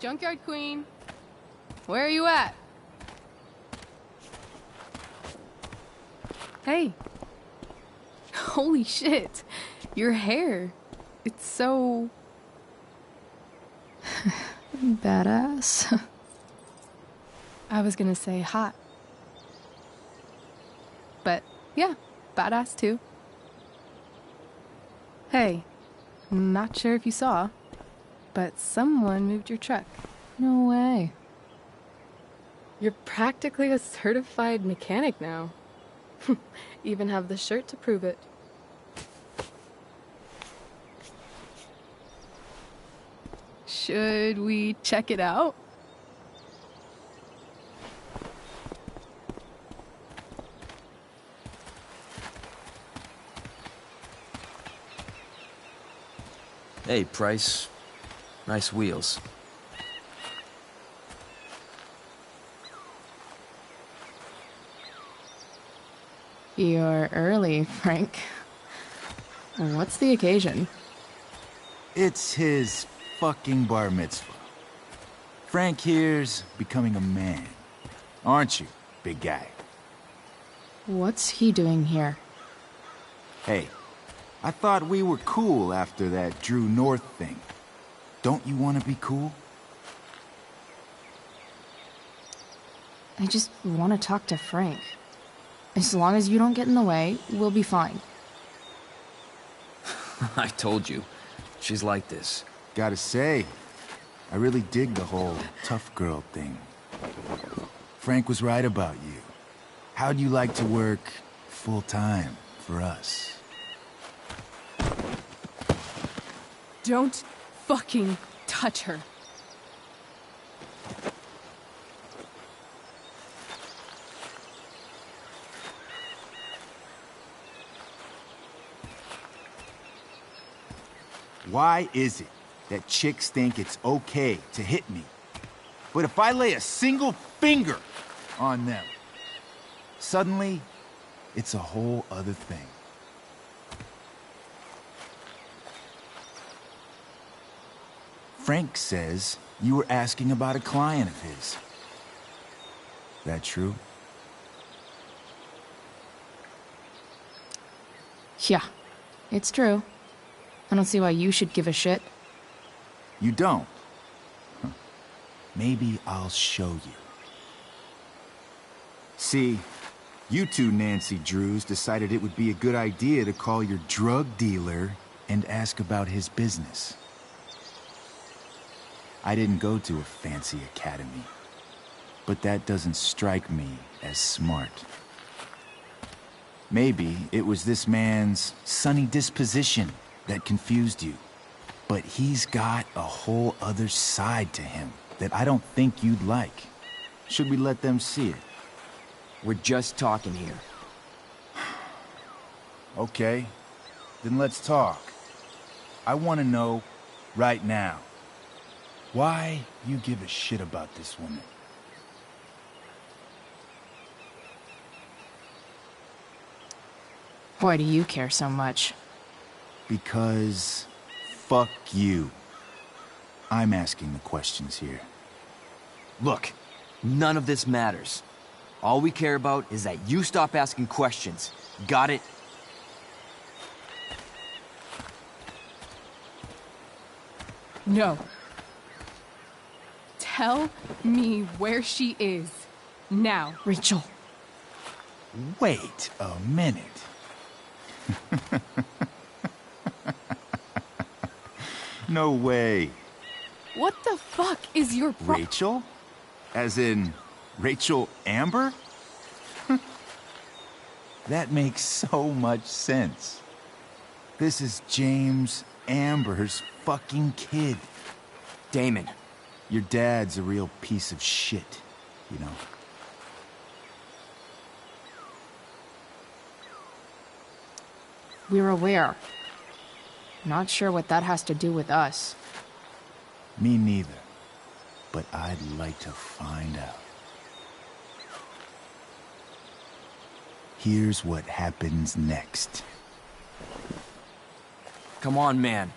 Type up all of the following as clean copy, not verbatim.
Junkyard Queen. Where are you at? Hey. Holy shit. Your hair. It's so... badass. I was gonna say hot. But, yeah, badass too. Hey, not sure if you saw, but someone moved your truck. No way. You're practically a certified mechanic now. Even have the shirt to prove it. Should we check it out? Hey, Price. Nice wheels. You're early, Frank. What's the occasion? It's his fucking bar mitzvah. Frank here's becoming a man. Aren't you, big guy? What's he doing here? Hey, I thought we were cool after that Drew North thing. Don't you want to be cool? I just want to talk to Frank. As long as you don't get in the way, we'll be fine. I told you. She's like this. Gotta say, I really dig the whole tough girl thing. Frank was right about you. How'd you like to work full-time for us? Don't fucking touch her. Why is it that chicks think it's okay to hit me? But if I lay a single finger on them, suddenly, it's a whole other thing. Frank says you were asking about a client of his. That true? Yeah, it's true. I don't see why you should give a shit. You don't? Huh. Maybe I'll show you. See, you two Nancy Drews decided it would be a good idea to call your drug dealer and ask about his business. I didn't go to a fancy academy, but that doesn't strike me as smart. Maybe it was this man's sunny disposition that confused you. But he's got a whole other side to him that I don't think you'd like. Should we let them see it? We're just talking here. Okay, then let's talk. I want to know, right now, why you give a shit about this woman. Why do you care so much? Because fuck you. I'm asking the questions here. Look, none of this matters. All we care about is that you stop asking questions. Got it? No. Tell me where she is. Now. Rachel. Wait a minute. No way. What the fuck is your Rachel? As in, Rachel Amber? That makes so much sense. This is James Amber's fucking kid. Damon. Your dad's a real piece of shit, you know. We're aware. Not sure what that has to do with us. Me neither. But I'd like to find out. Here's what happens next. Come on, man.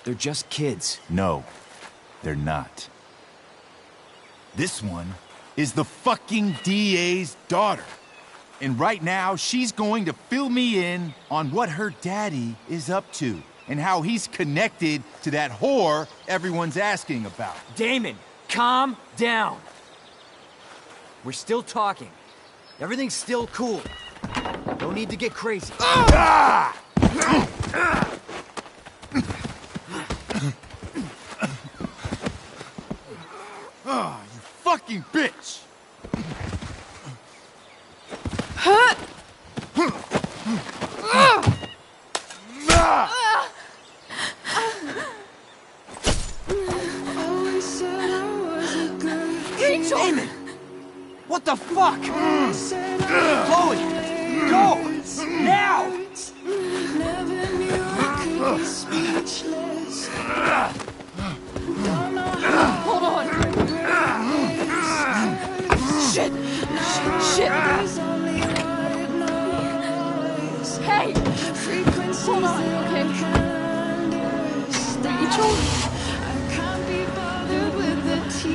They're just kids. No, they're not. This one is the fucking DA's daughter. And right now, she's going to fill me in on what her daddy is up to and how he's connected to that whore everyone's asking about. Damon, calm down. We're still talking. Everything's still cool. No need to get crazy. Ah! Oh, you fucking bitch! Rachel! Damon! What the fuck? Chloe! Go! Now! Hold on. Shit! Shit! Hey! Hold on, okay? Rachel?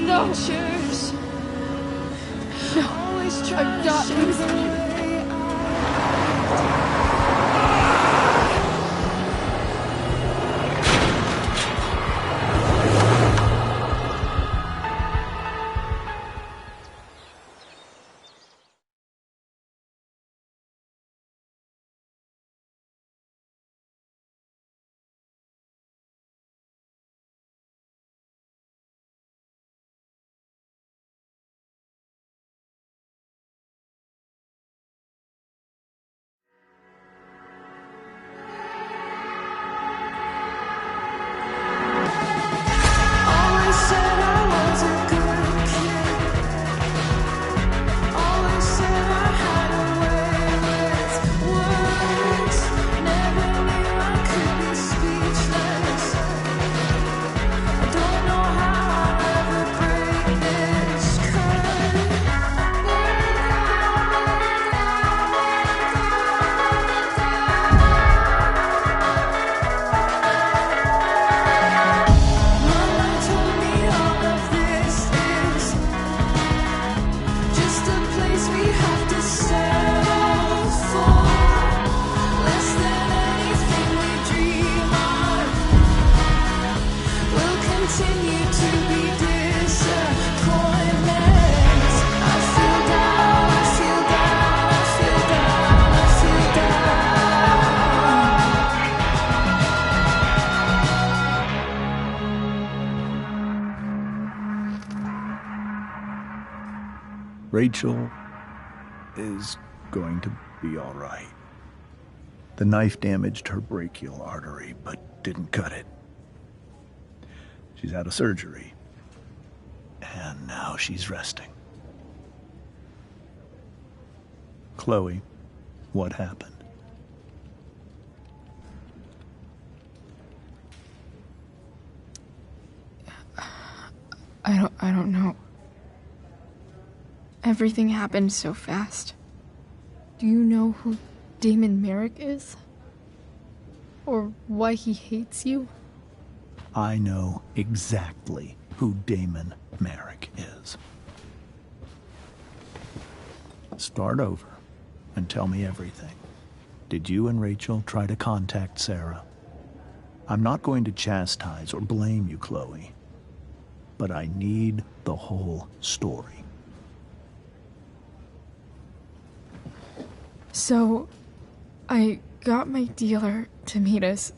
No! No! I'm not losing you. Rachel is going to be all right. The knife damaged her brachial artery, but didn't cut it. She's had a surgery, and now she's resting. Chloe, what happened? I don't know. Everything happened so fast. Do you know who Damon Merrick is? Or why he hates you? I know exactly who Damon Merrick is. Start over and tell me everything. Did you and Rachel try to contact Sarah? I'm not going to chastise or blame you, Chloe, but I need the whole story. So, I got my dealer to meet us,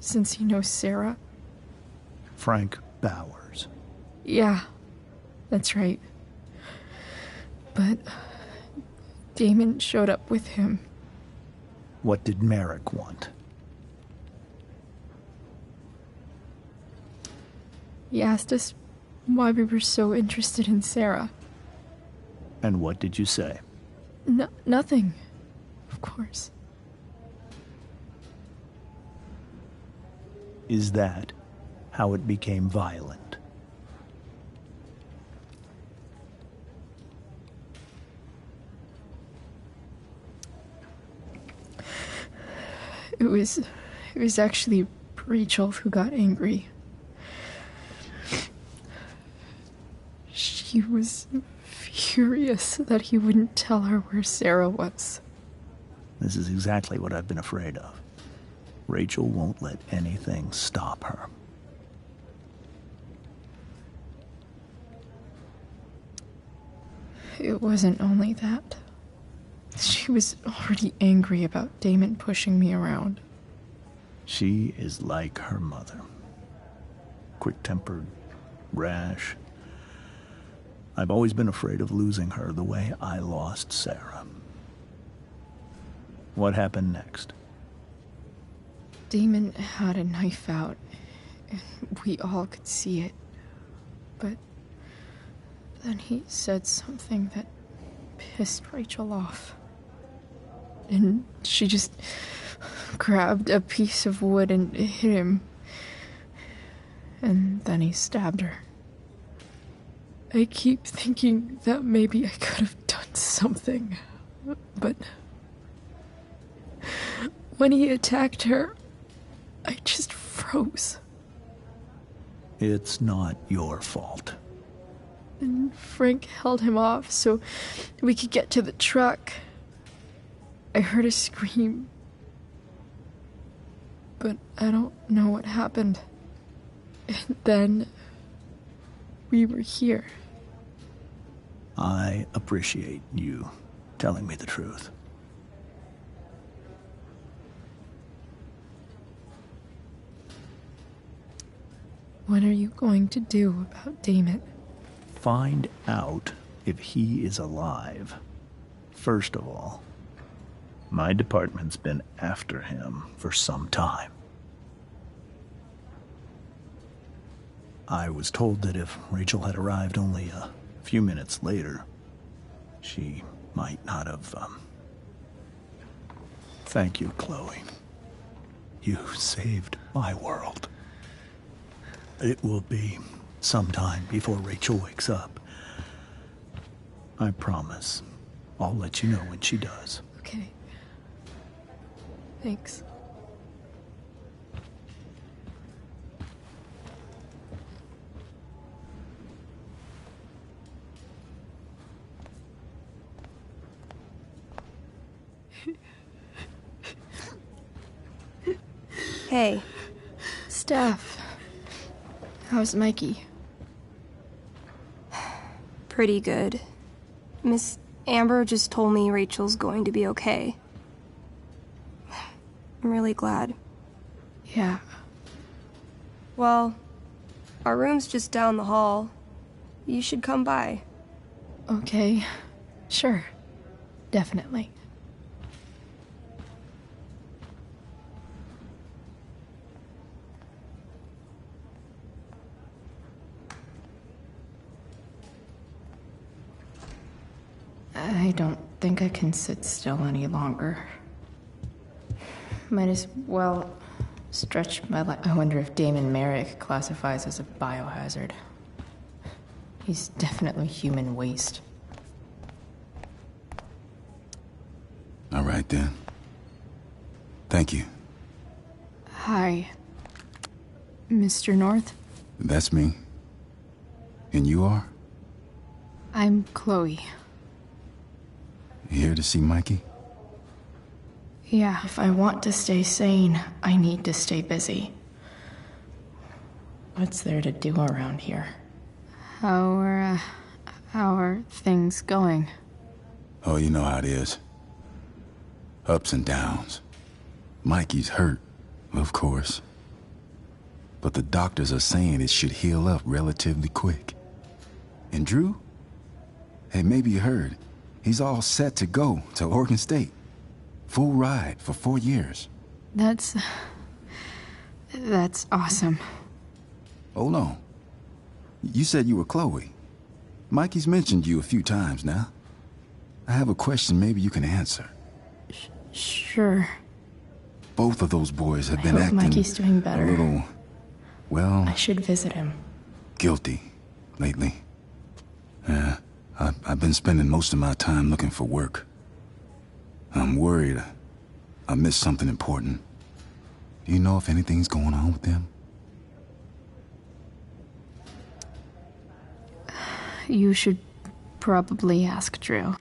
since he knows Sarah. Frank Bowers. Yeah, that's right. But Damon showed up with him. What did Merrick want? He asked us why we were so interested in Sarah. And what did you say? Nothing. Of course. Is that how it became violent? It was actually Rachel who got angry. He was furious that he wouldn't tell her where Sarah was. This is exactly what I've been afraid of. Rachel won't let anything stop her. It wasn't only that. She was already angry about Damon pushing me around. She is like her mother. Quick-tempered, rash. I've always been afraid of losing her the way I lost Sarah. What happened next? Damon had a knife out, and we all could see it. But then he said something that pissed Rachel off. And she just grabbed a piece of wood and hit him. And then he stabbed her. I keep thinking that maybe I could have done something, but when he attacked her, I just froze. It's not your fault. And Frank held him off so we could get to the truck. I heard a scream, but I don't know what happened. And then we were here. I appreciate you telling me the truth. What are you going to do about Damon? Find out if he is alive. First of all, my department's been after him for some time. I was told that if Rachel had arrived only a few minutes later, she might not have, Thank you, Chloe. You saved my world. It will be some time before Rachel wakes up. I promise. I'll let you know when she does. Okay. Thanks. Hey. Steph. How's Mikey? Pretty good. Miss Amber just told me Rachel's going to be okay. I'm really glad. Yeah. Well, our room's just down the hall. You should come by. Okay. Sure. Definitely. I don't think I can sit still any longer. Might as well stretch my leg. I wonder if Damon Merrick classifies as a biohazard. He's definitely human waste. All right, then. Thank you. Hi, Mr. North. That's me. And you are? I'm Chloe. You here to see Mikey? Yeah, if I want to stay sane, I need to stay busy. What's there to do around here? How are things going? Oh, you know how it is. Ups and downs. Mikey's hurt, of course. But the doctors are saying it should heal up relatively quick. And Drew? Hey, maybe you heard. He's all set to go to Oregon State. Full ride for 4 years. That's awesome. Hold on. You said you were Chloe. Mikey's mentioned you a few times now. I have a question maybe you can answer. Sure. Both of those boys have I been hope acting Mikey's doing better. a little, well, I should visit him. guilty lately. Yeah, I've been spending most of my time looking for work. I'm worried I missed something important. Do you know if anything's going on with them? You should probably ask Drew.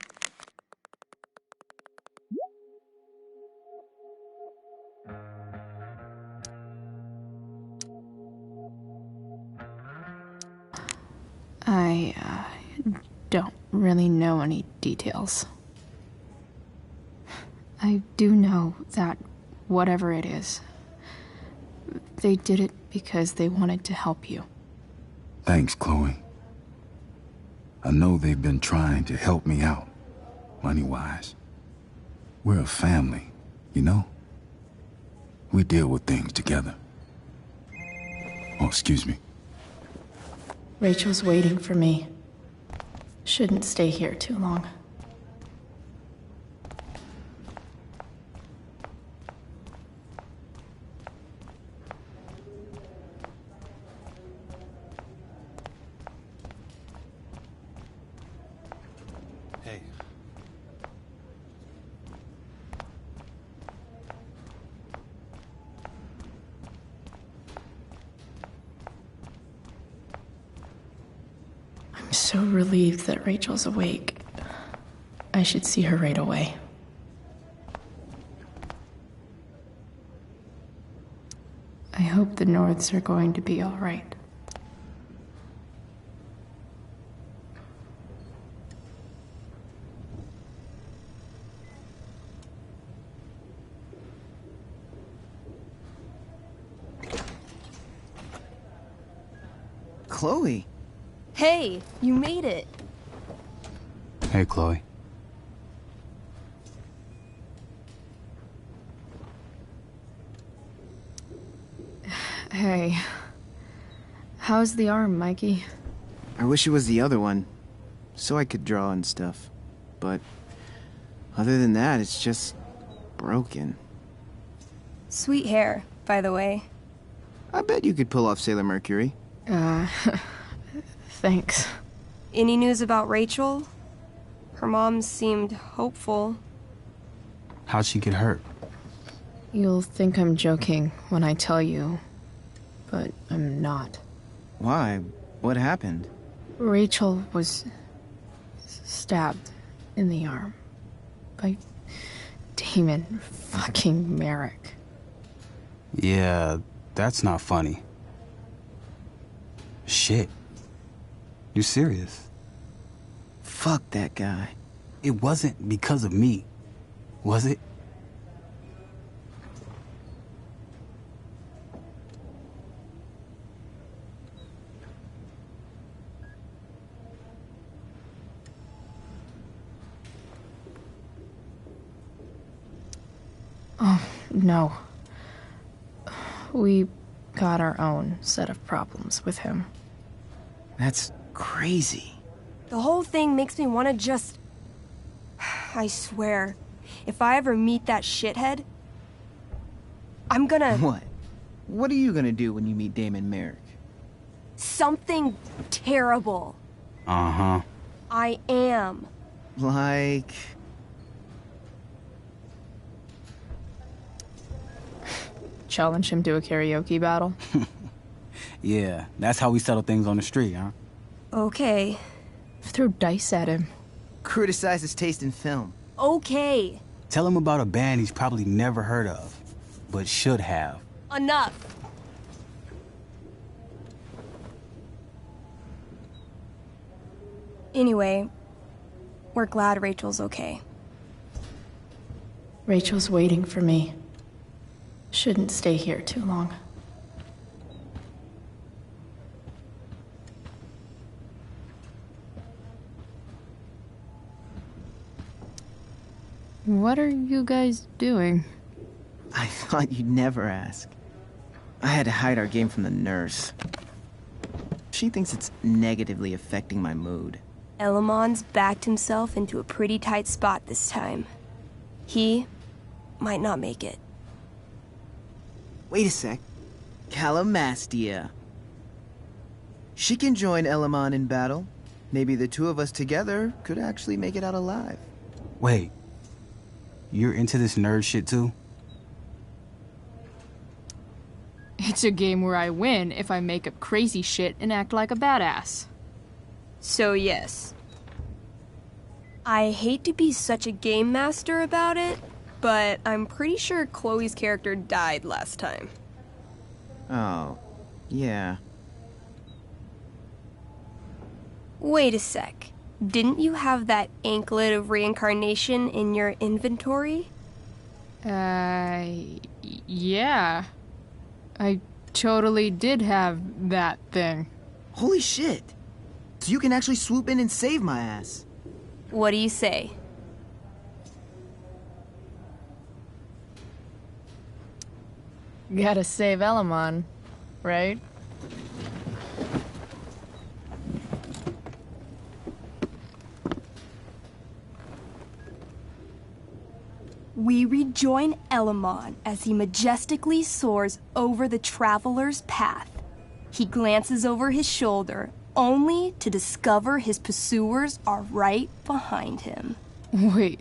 I don't really know any details. I do know that whatever it is, they did it because they wanted to help you. Thanks, Chloe. I know they've been trying to help me out, money-wise. We're a family, you know? We deal with things together. Oh, excuse me. Rachel's waiting for me. Shouldn't stay here too long. Hey. I'm so relieved that Rachel's awake. I should see her right away. I hope the Norths are going to be all right. Chloe. Hey, you made it. Hey, Chloe. Hey. How's the arm, Mikey? I wish it was the other one, so I could draw and stuff. But other than that, it's just broken. Sweet hair, by the way. I bet you could pull off Sailor Mercury. Thanks. Any news about Rachel? Her mom seemed hopeful. How'd she get hurt? You'll think I'm joking when I tell you, but I'm not. Why? What happened? Rachel was stabbed in the arm by Damon fucking Merrick. Yeah, that's not funny. Shit. You serious? Fuck that guy. It wasn't because of me, was it? Oh, no. We got our own set of problems with him. That's crazy. The whole thing makes me want to just... I swear, if I ever meet that shithead, I'm gonna... What? What are you gonna do when you meet Damon Merrick? Something terrible. Uh-huh. I am. Like... Challenge him to a karaoke battle? Yeah, that's how we settle things on the street, huh? Okay. Throw dice at him. Criticize his taste in film. Okay. Tell him about a band he's probably never heard of, but should have. Enough. Anyway, we're glad Rachel's okay. Rachel's waiting for me. Shouldn't stay here too long. What are you guys doing? I thought you'd never ask. I had to hide our game from the nurse. She thinks it's negatively affecting my mood. Elamon's backed himself into a pretty tight spot this time. He might not make it. Wait a sec. Calamastia. She can join Elamon in battle. Maybe the two of us together could actually make it out alive. Wait. You're into this nerd shit too? It's a game where I win if I make up crazy shit and act like a badass. So yes. I hate to be such a game master about it, but I'm pretty sure Chloe's character died last time. Oh, yeah. Wait a sec. Didn't you have that anklet of reincarnation in your inventory? Yeah. I totally did have that thing. Holy shit! So you can actually swoop in and save my ass. What do you say? Gotta save Elamon, right? We rejoin Elamon as he majestically soars over the traveler's path. He glances over his shoulder, only to discover his pursuers are right behind him. Wait,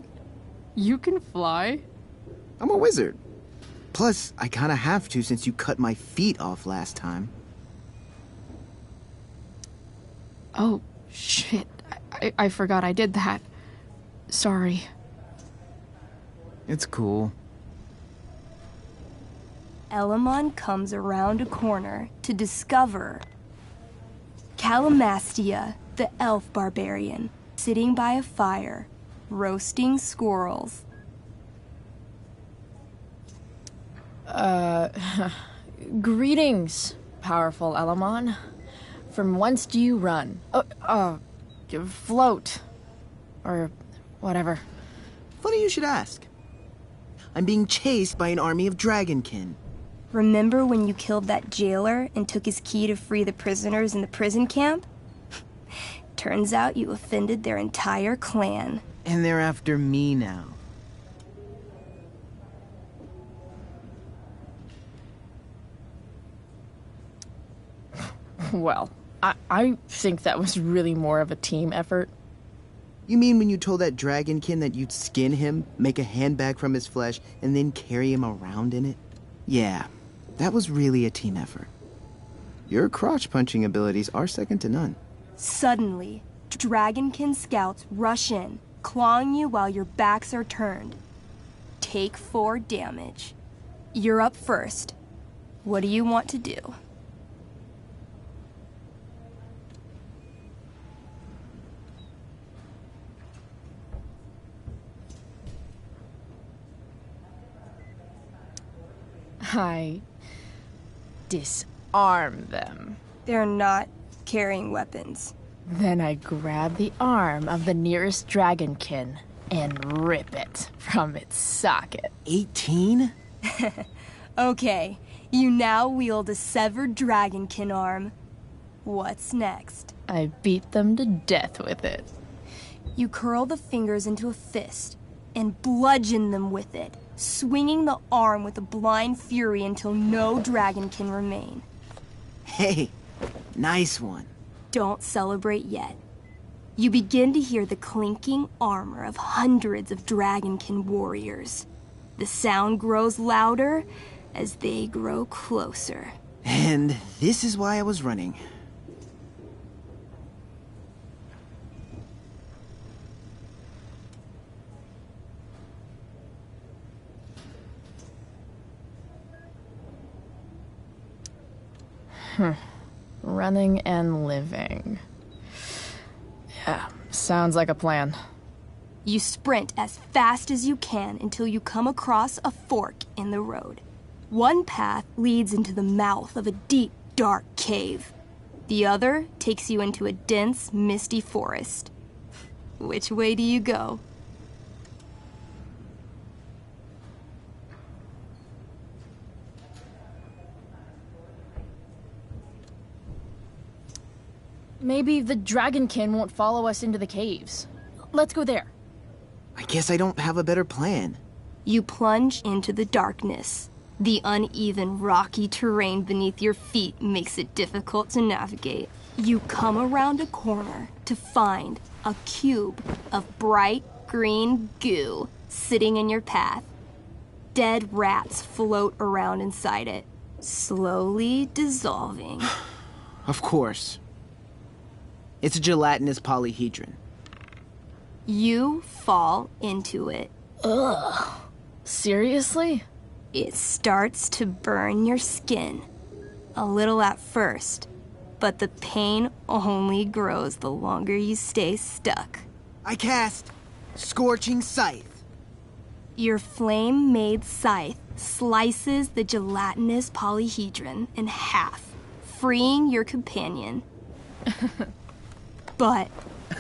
you can fly? I'm a wizard. Plus, I kinda have to since you cut my feet off last time. Oh, shit. I forgot I did that. Sorry. It's cool. Elamon comes around a corner to discover Calamastia, the elf barbarian, sitting by a fire, roasting squirrels. Greetings, powerful Elamon. From whence do you run? Float. Or whatever. Funny you should ask. I'm being chased by an army of dragonkin. Remember when you killed that jailer and took his key to free the prisoners in the prison camp? Turns out you offended their entire clan. And they're after me now. Well, I think that was really more of a team effort. You mean when you told that dragonkin that you'd skin him, make a handbag from his flesh, and then carry him around in it? Yeah, that was really a team effort. Your crotch-punching abilities are second to none. Suddenly, dragonkin scouts rush in, clawing you while your backs are turned. Take 4 damage. You're up first. What do you want to do? I disarm them. They're not carrying weapons. Then I grab the arm of the nearest dragonkin and rip it from its socket. 18? Okay, you now wield a severed dragonkin arm. What's next? I beat them to death with it. You curl the fingers into a fist and bludgeon them with it, swinging the arm with a blind fury until no dragonkin remain. Hey, nice one. Don't celebrate yet. You begin to hear the clinking armor of hundreds of dragonkin warriors. The sound grows louder as they grow closer. And this is why I was running. Running and living. Yeah, sounds like a plan. You sprint as fast as you can until you come across a fork in the road. One path leads into the mouth of a deep, dark cave. The other takes you into a dense, misty forest. Which way do you go? Maybe the dragonkin won't follow us into the caves. Let's go there. I guess I don't have a better plan. You plunge into the darkness. The uneven, rocky terrain beneath your feet makes it difficult to navigate. You come around a corner to find a cube of bright green goo sitting in your path. Dead rats float around inside it, slowly dissolving. Of course. It's a gelatinous polyhedron. You fall into it. Ugh. Seriously? It starts to burn your skin. A little at first, but the pain only grows the longer you stay stuck. I cast Scorching Scythe. Your flame-made scythe slices the gelatinous polyhedron in half, freeing your companion. But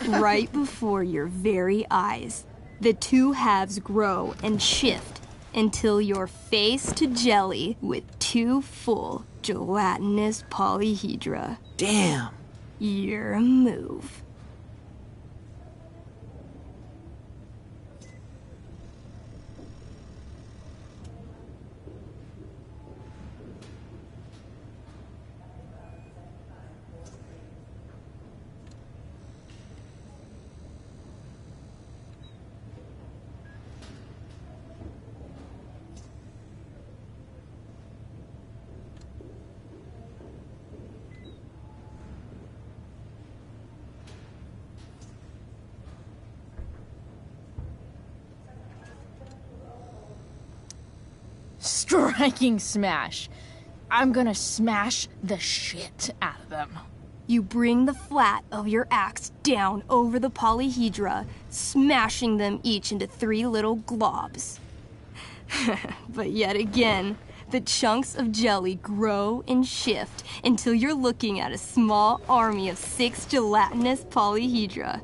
right before your very eyes, the two halves grow and shift until you're face to jelly with two full gelatinous polyhedra. Damn. Your move. Striking smash. I'm gonna smash the shit out of them. You bring the flat of your axe down over the polyhedra, smashing them each into 3 little globs. But yet again, the chunks of jelly grow and shift until you're looking at a small army of 6 gelatinous polyhedra.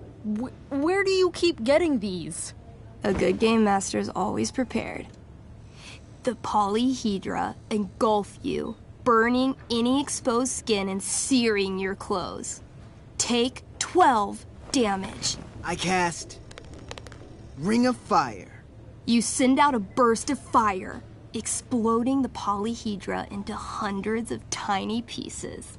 Where do you keep getting these? A good game master is always prepared. The polyhedra engulf you, burning any exposed skin and searing your clothes. Take 12 damage. I cast Ring of Fire. You send out a burst of fire, exploding the polyhedra into hundreds of tiny pieces.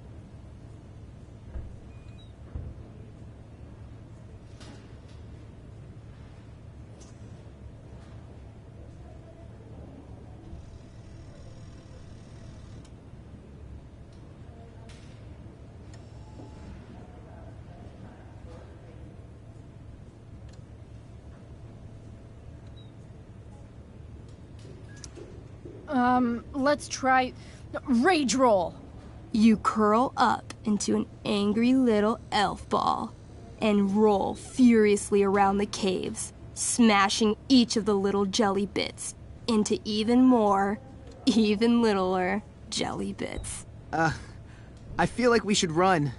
Let's try Rage Roll. You curl up into an angry little elf ball and roll furiously around the caves, smashing each of the little jelly bits into even more, even littler jelly bits. I feel like we should run.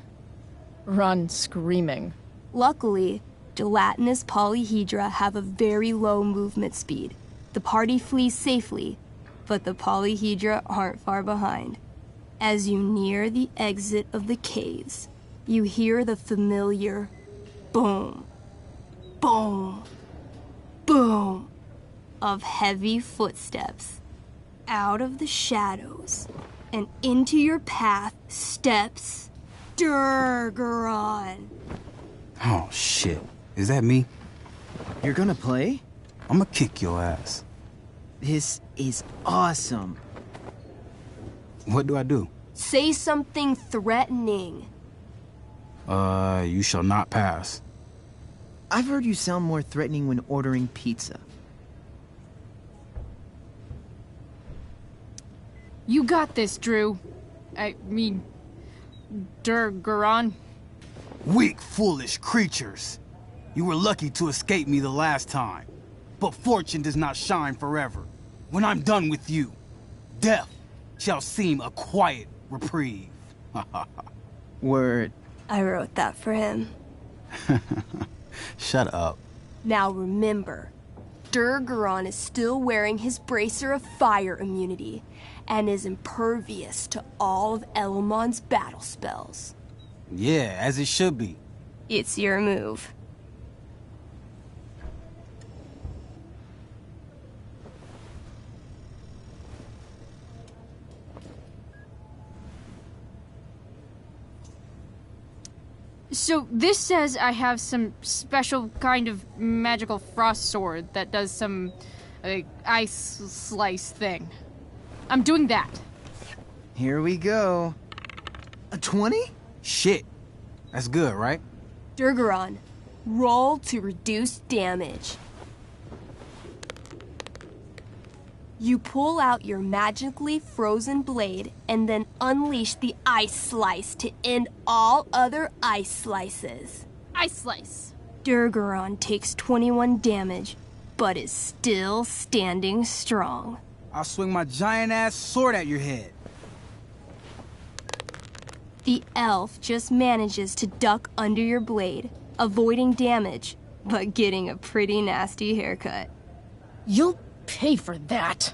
Run screaming. Luckily, gelatinous polyhedra have a very low movement speed. The party flees safely, but the polyhedra aren't far behind. As you near the exit of the caves, you hear the familiar boom, boom, boom of heavy footsteps. Out of the shadows and into your path steps Durgaron. Oh, shit. Is that me? You're gonna play? I'm gonna kick your ass. This is awesome. What do I do? Say something threatening. You shall not pass. I've heard you sound more threatening when ordering pizza. You got this, Drew. I mean, Durgaron. Weak, foolish creatures. You were lucky to escape me the last time. But fortune does not shine forever. When I'm done with you, death shall seem a quiet reprieve. Word. I wrote that for him. Shut up. Now remember, Durgaron is still wearing his bracer of fire immunity and is impervious to all of Elamon's battle spells. Yeah, as it should be. It's your move. So this says I have some special kind of magical frost sword that does some ice slice thing. I'm doing that. Here we go. A 20? Shit. That's good, right? Durgaron, roll to reduce damage. You pull out your magically frozen blade and then unleash the ice slice to end all other ice slices. Ice slice. Durgaron takes 21 damage, but is still standing strong. I'll swing my giant-ass sword at your head. The elf just manages to duck under your blade, avoiding damage, but getting a pretty nasty haircut. You'll pay for that.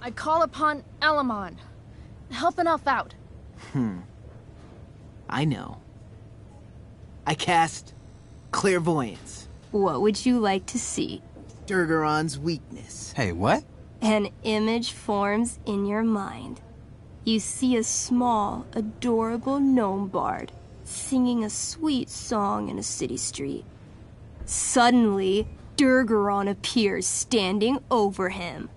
I call upon Elamon. Help an elf out. I know. I cast Clairvoyance. What would you like to see? Durgaron's weakness. Hey, what? An image forms in your mind. You see a small, adorable gnome bard singing a sweet song in a city street. Suddenly, Durgaron appears standing over him.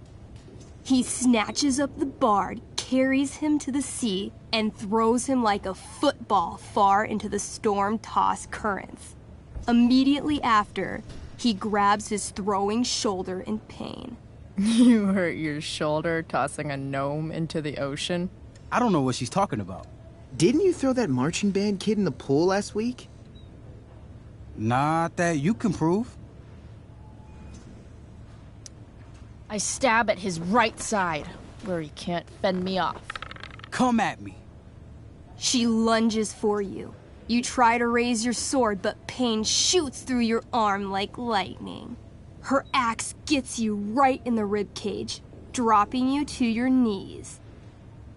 He snatches up the bard, carries him to the sea, and throws him like a football far into the storm-tossed currents. Immediately after, he grabs his throwing shoulder in pain. You hurt your shoulder tossing a gnome into the ocean? I don't know what she's talking about. Didn't you throw that marching band kid in the pool last week? Not that you can prove. I stab at his right side, where he can't fend me off. Come at me. She lunges for you. You try to raise your sword, but pain shoots through your arm like lightning. Her axe gets you right in the ribcage, dropping you to your knees.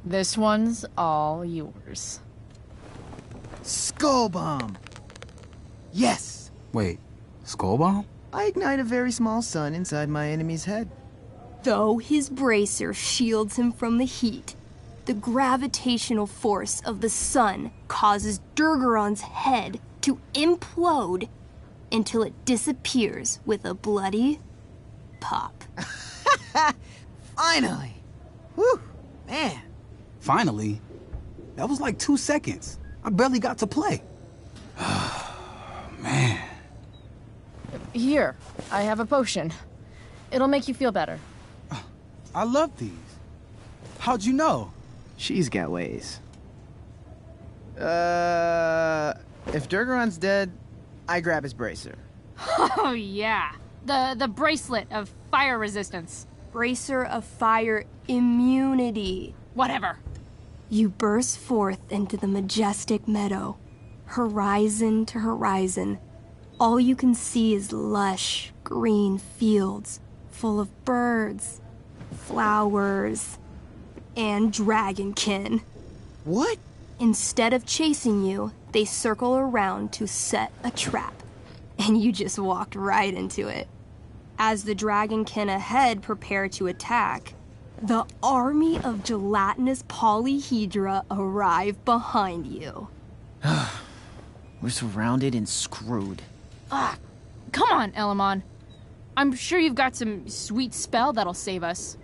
This one's all yours. Skull bomb! Yes! Wait, skull bomb? I ignite a very small sun inside my enemy's head. Though his bracer shields him from the heat, the gravitational force of the sun causes Durgaron's head to implode until it disappears with a bloody pop. Finally! Whew! Man! Finally? That was like 2 seconds. I barely got to play. Man. Here, I have a potion. It'll make you feel better. I love these. How'd you know? She's got ways. If Durgaron's dead, I grab his bracer. Oh, yeah. The bracelet of fire resistance. Bracer of fire immunity. Whatever. You burst forth into the majestic meadow, horizon to horizon. All you can see is lush, green fields full of birds, flowers, and dragonkin. What? Instead of chasing you, they circle around to set a trap, and you just walked right into it. As the dragonkin ahead prepare to attack, the army of gelatinous polyhedra arrive behind you. We're surrounded and screwed. Come on, Elamon. I'm sure you've got some sweet spell that'll save us.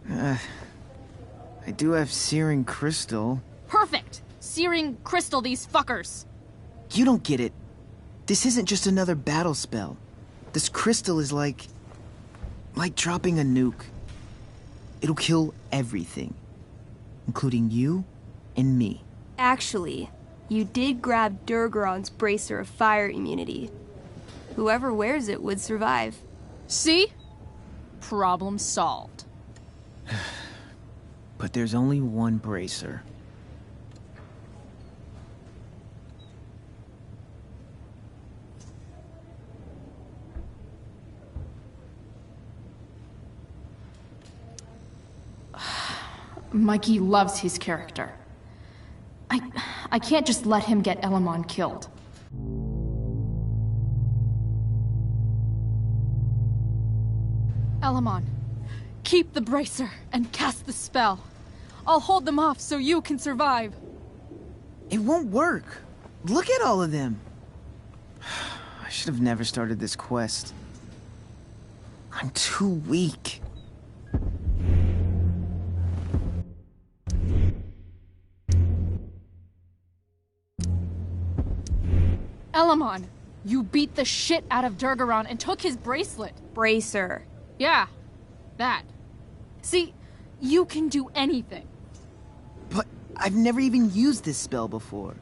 I do have Searing Crystal. Perfect! Searing crystal these fuckers. You don't get it. This isn't just another battle spell. This crystal is like dropping a nuke. It'll kill everything, including you and me. Actually, you did grab Durgaron's bracer of fire immunity. Whoever wears it would survive. See? Problem solved. But there's only one bracer. Mikey loves his character. I can't just let him get Elamon killed. Elamon, keep the bracer and cast the spell. I'll hold them off so you can survive. It won't work. Look at all of them. I should have never started this quest. I'm too weak. Elamon, you beat the shit out of Durgaron and took his bracelet. Bracer. Yeah, that. See, you can do anything. But I've never even used this spell before.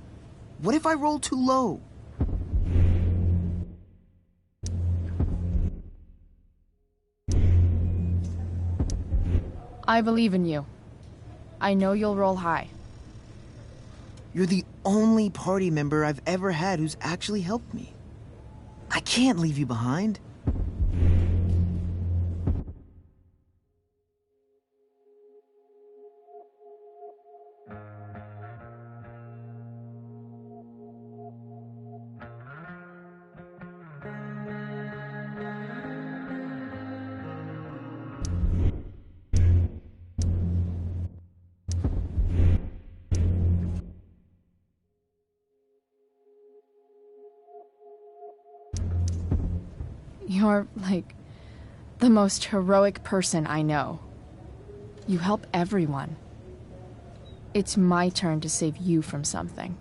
What if I roll too low? I believe in you. I know you'll roll high. You're the only party member I've ever had who's actually helped me. I can't leave you behind. You're, like, the most heroic person I know. You help everyone. It's my turn to save you from something.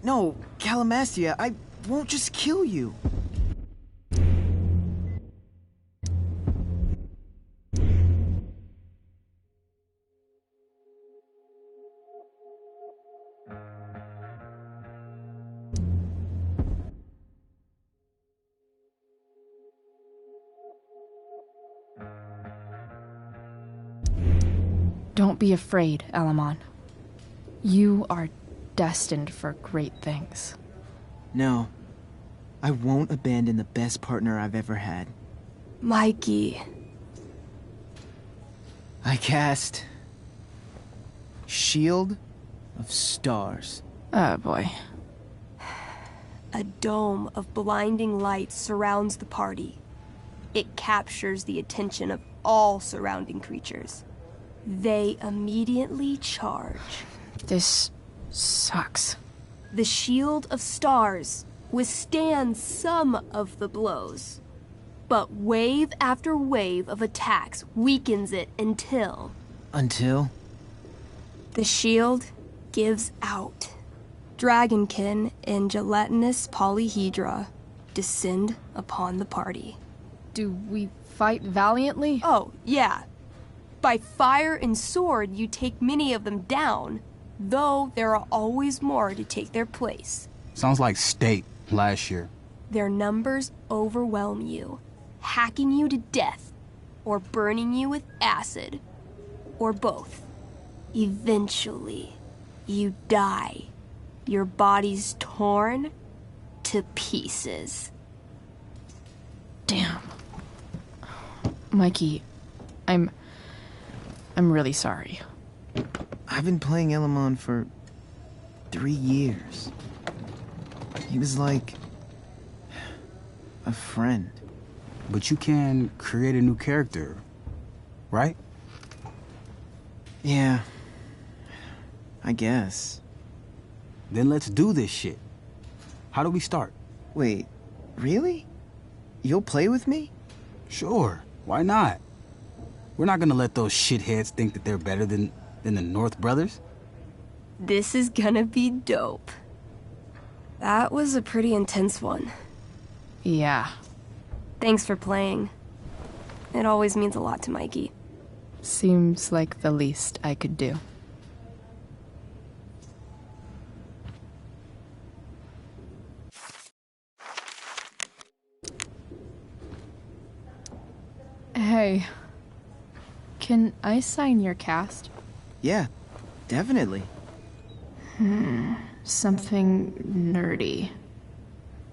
No, Calamastia, I won't just kill you. Don't be afraid, Elamon. You are destined for great things. No, I won't abandon the best partner I've ever had. Mikey. I cast... Shield of Stars. Oh boy. A dome of blinding light surrounds the party. It captures the attention of all surrounding creatures. They immediately charge. This sucks. The Shield of Stars withstands some of the blows, but wave after wave of attacks weakens it until... Until? The shield gives out. Dragonkin and gelatinous polyhedra descend upon the party. Do we fight valiantly? Oh, yeah. By fire and sword, you take many of them down, though there are always more to take their place. Sounds like State last year. Their numbers overwhelm you, hacking you to death, or burning you with acid, or both. Eventually, you die. Your body's torn to pieces. Damn. Mikey, I'm really sorry. I've been playing Elamon for 3 years. He was like... a friend. But you can create a new character, right? Yeah. I guess. Then let's do this shit. How do we start? Wait, really? You'll play with me? Sure, why not? We're not gonna let those shitheads think that they're better than the North Brothers. This is gonna be dope. That was a pretty intense one. Yeah. Thanks for playing. It always means a lot to Mikey. Seems like the least I could do. Hey, can I sign your cast? Yeah, definitely. Something nerdy.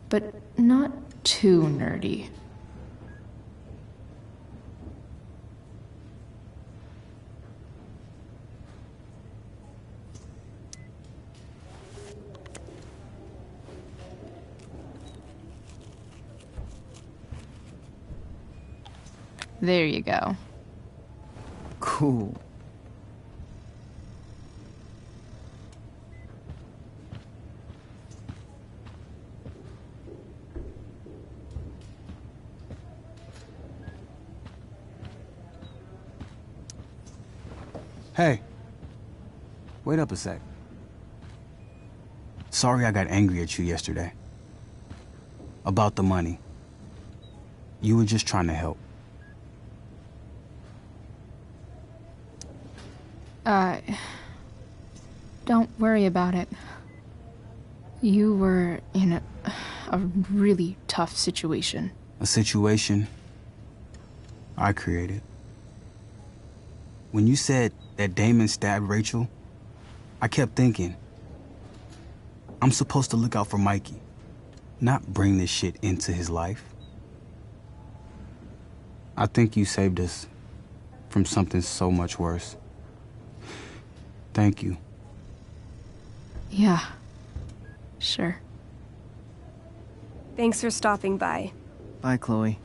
But not too nerdy. There you go. Cool. Hey, wait up a sec. Sorry I got angry at you yesterday. About the money. You were just trying to help. Don't worry about it. You were in a really tough situation. A situation I created. When you said that Damon stabbed Rachel, I kept thinking, I'm supposed to look out for Mikey, not bring this shit into his life. I think you saved us from something so much worse. Thank you. Yeah, sure. Thanks for stopping by. Bye, Chloe.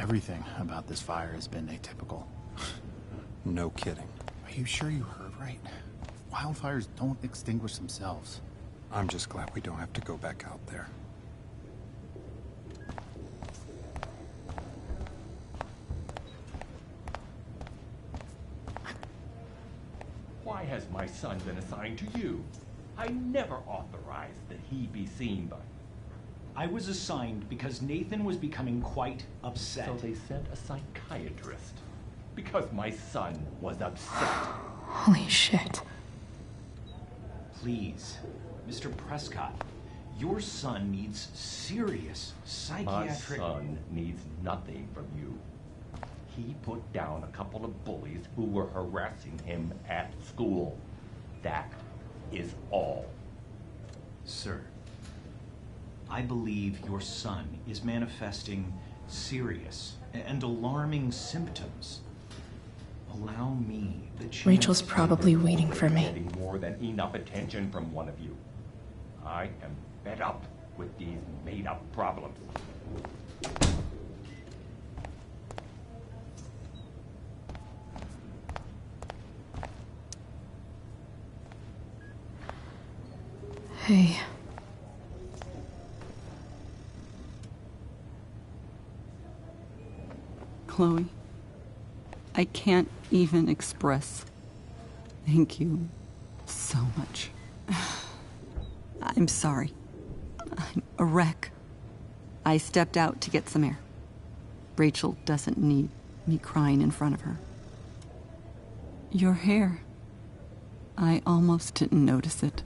Everything about this fire has been atypical. No kidding. Are you sure you heard right? Wildfires don't extinguish themselves. I'm just glad we don't have to go back out there. Why has my son been assigned to you? I never authorized that he be seen by. I was assigned because Nathan was becoming quite upset. So they sent a psychiatrist. Because my son was upset. Holy shit. Please, Mr. Prescott, your son needs serious psychiatric... My son needs nothing from you. He put down a couple of bullies who were harassing him at school. That is all. Sir, I believe your son is manifesting serious and alarming symptoms. Allow me the chance... Rachel's probably waiting for me. Getting more than enough attention from one of you. I am fed up with these made-up problems. Hey. Chloe, I can't even express thank you so much. I'm sorry. I'm a wreck. I stepped out to get some air. Rachel doesn't need me crying in front of her. Your hair. I almost didn't notice it.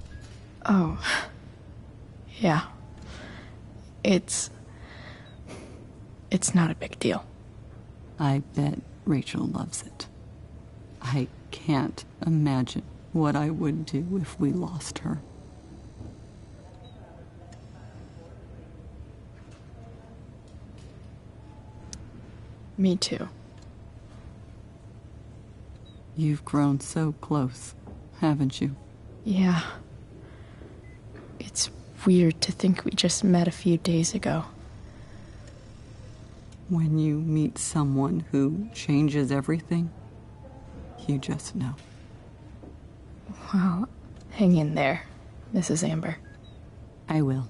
Oh. Yeah. It's not a big deal. I bet Rachel loves it. I can't imagine what I would do if we lost her. Me too. You've grown so close, haven't you? Yeah. It's weird to think we just met a few days ago. When you meet someone who changes everything, you just know. Well, hang in there, Mrs. Amber. I will.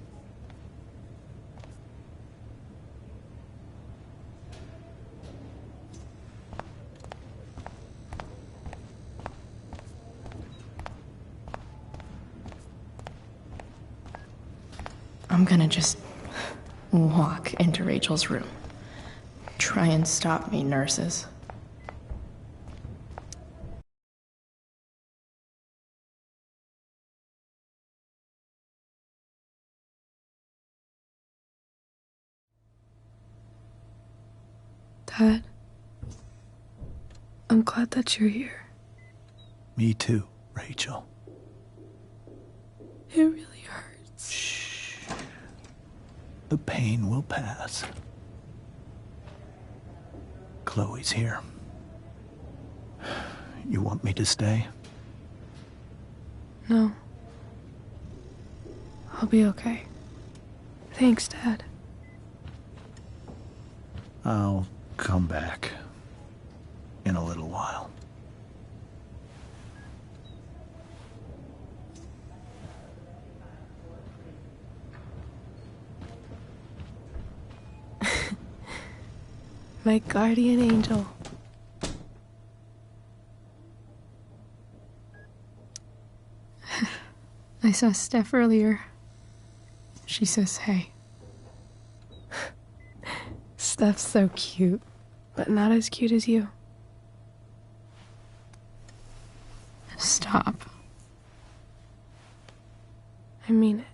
I'm gonna just walk into Rachel's room. Try and stop me, nurses. Dad, I'm glad that you're here. Me too, Rachel. It really hurts. Shh. The pain will pass. Chloe's here. You want me to stay? No. I'll be okay. Thanks, Dad. I'll come back in a little while. My guardian angel. I saw Steph earlier. She says hey. Steph's so cute, but not as cute as you. Stop. I mean it.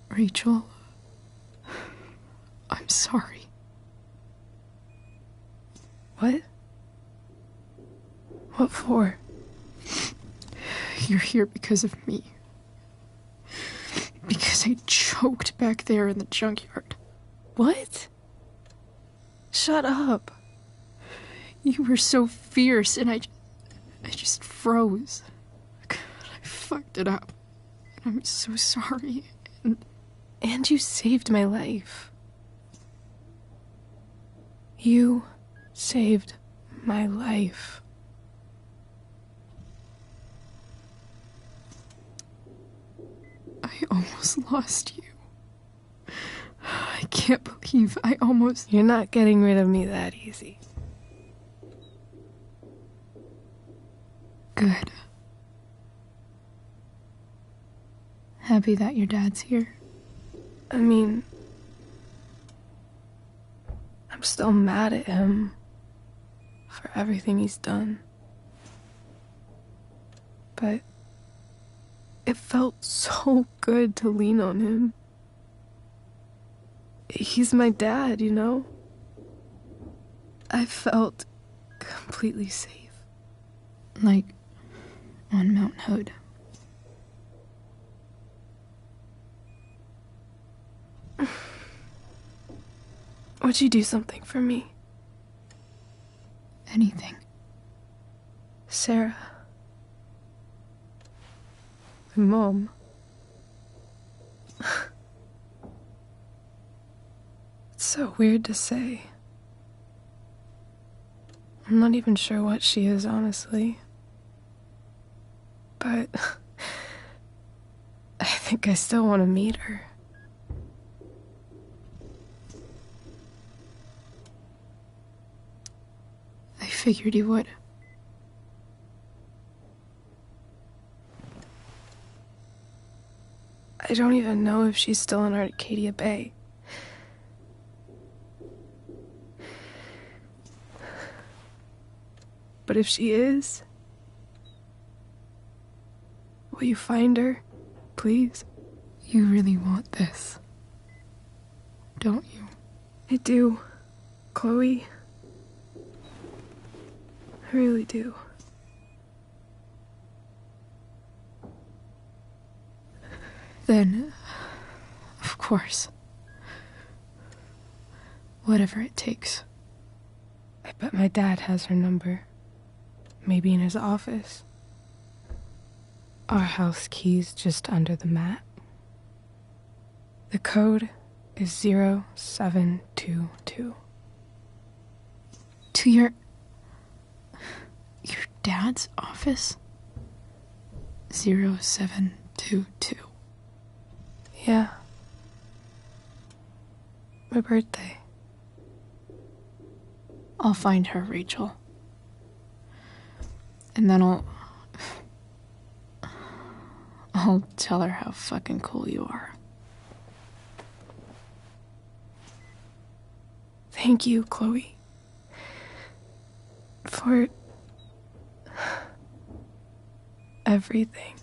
Rachel, I'm sorry. What? What for? You're here because of me. Because I choked back there in the junkyard. What? Shut up. You were so fierce and I just froze. I fucked it up. I'm so sorry. And you saved my life. You saved my life. I almost lost you. I can't believe I almost... You're not getting rid of me that easy. Good. Happy that your dad's here. I mean, I'm still mad at him for everything he's done. But it felt so good to lean on him. He's my dad, you know? I felt completely safe. Like on Mount Hood. Would you do something for me? Anything. Sarah. My mom. It's so weird to say. I'm not even sure what she is, honestly. But I think I still want to meet her. I figured you would. I don't even know if she's still in Arcadia Bay. But if she is, will you find her, please? You really want this, don't you? I do, Chloe. I really do. Then, of course. Whatever it takes. I bet my dad has her number. Maybe in his office. Our house key's just under the mat. The code is 0722. To your dad's office? 0722. Yeah. My birthday. I'll find her, Rachel. And then I'll tell her how fucking cool you are. Thank you, Chloe. For everything.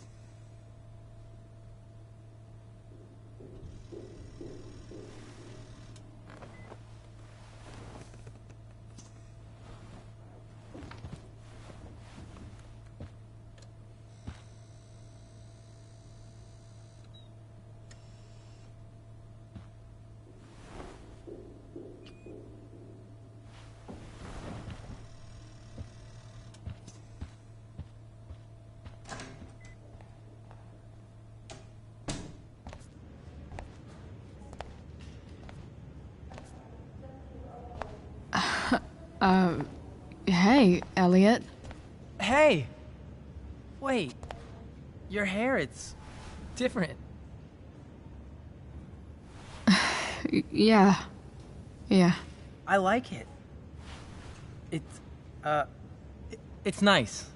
Hey, Elliot. Hey! Wait. Your hair, it's different. Yeah. I like it. It's nice.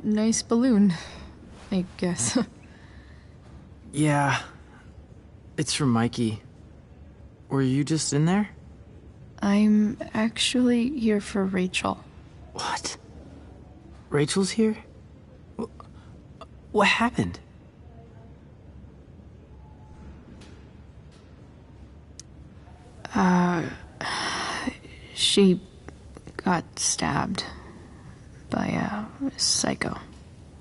Nice balloon, I guess. Yeah. It's from Mikey. Were you just in there? I'm actually here for Rachel. What? Rachel's here? What happened? She got stabbed by a psycho.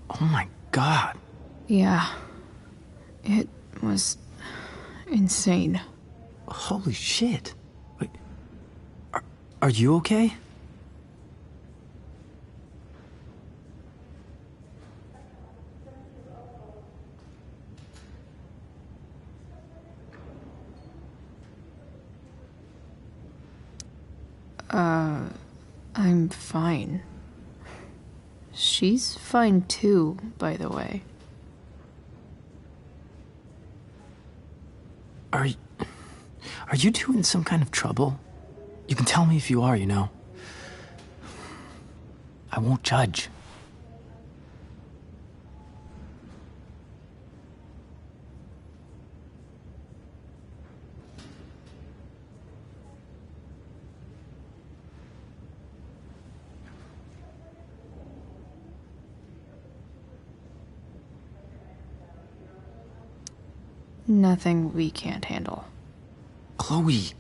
Oh my god. Yeah. It was insane. Holy shit. Wait, are you okay? I'm fine. She's fine too, by the way. Are you two in some kind of trouble? You can tell me if you are, you know. I won't judge. Nothing we can't handle. Chloe.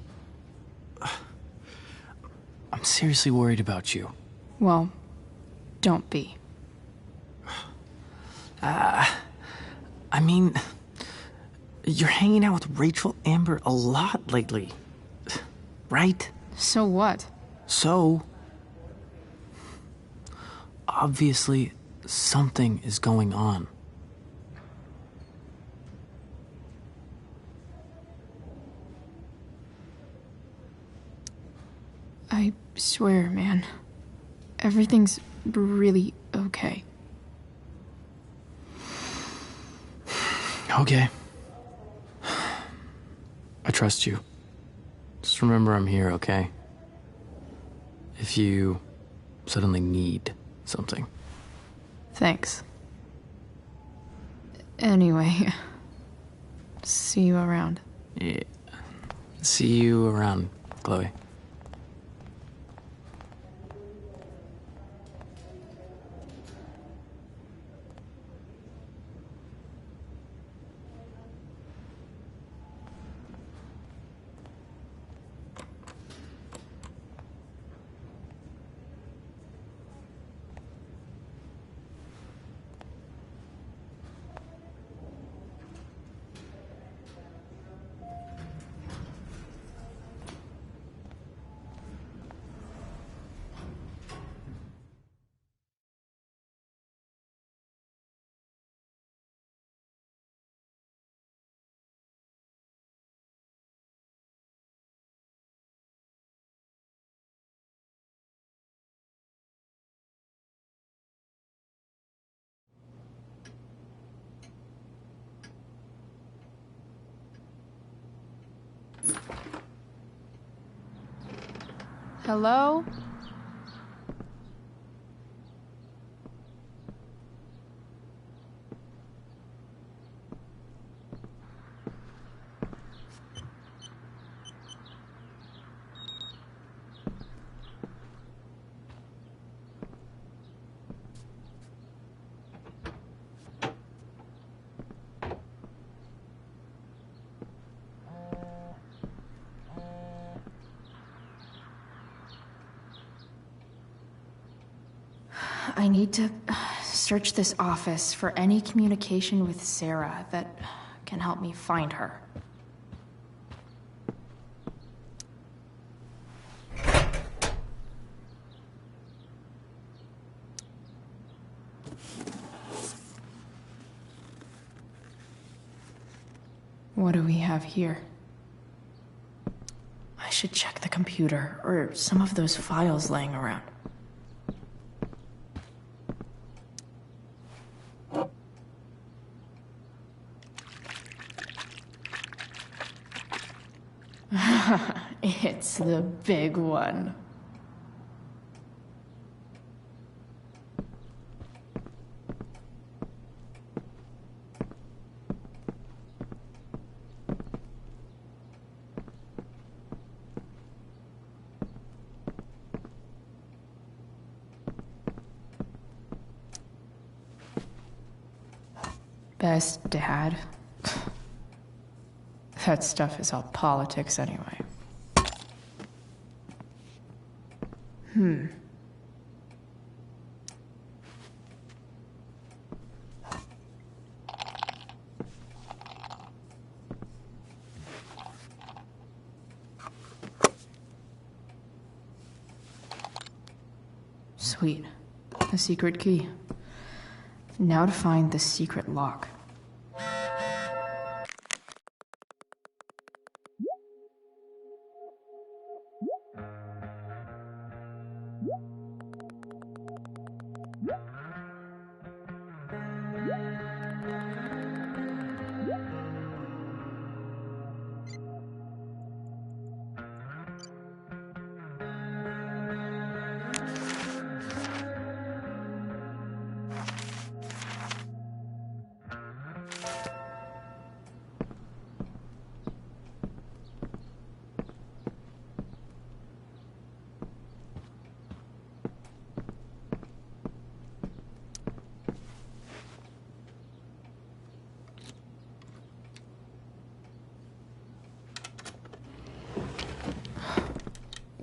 I'm seriously worried about you. Well, don't be. I mean, you're hanging out with Rachel Amber a lot lately. Right? So what? So, obviously, something is going on. I swear, man. Everything's really okay. Okay. I trust you. Just remember I'm here, okay? If you suddenly need something. Thanks. Anyway, see you around. Yeah. See you around, Chloe. Hello? I need to search this office for any communication with Sarah that can help me find her. What do we have here? I should check the computer or some of those files laying around. It's the big one. Best dad. That stuff is all politics anyway. Sweet. A secret key. Now to find the secret lock.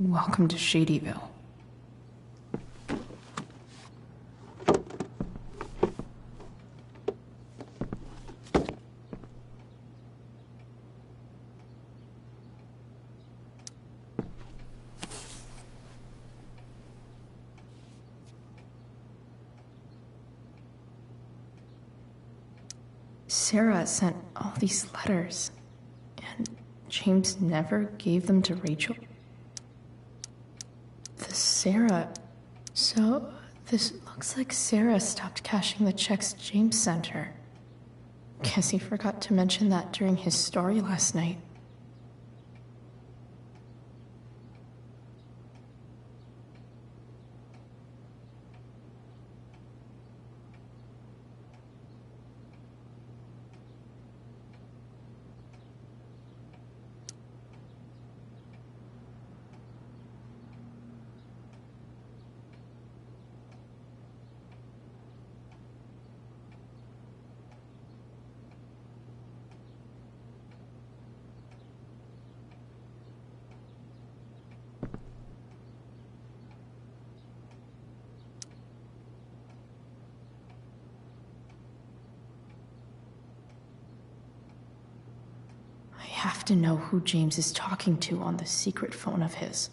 Welcome to Shadyville. Sarah sent all these letters, and James never gave them to Rachel. Sarah. So, this looks like Sarah stopped cashing the checks James sent her. Guess he forgot to mention that during his story last night. I have to know who James is talking to on the secret phone of his.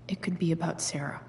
It could be about Sarah.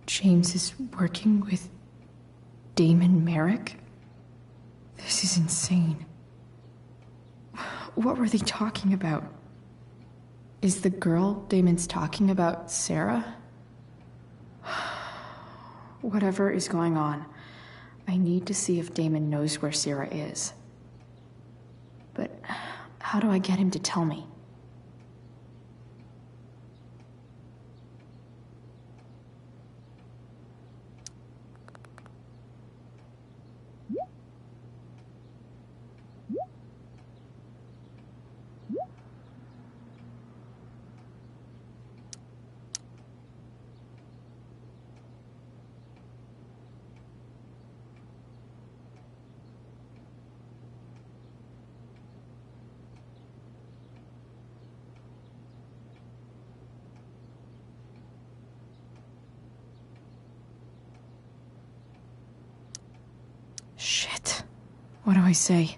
James is working with Damon Merrick? This is insane. What were they talking about? Is the girl Damon's talking about Sarah? Whatever is going on, I need to see if Damon knows where Sarah is. But how do I get him to tell me? Shit. What do I say?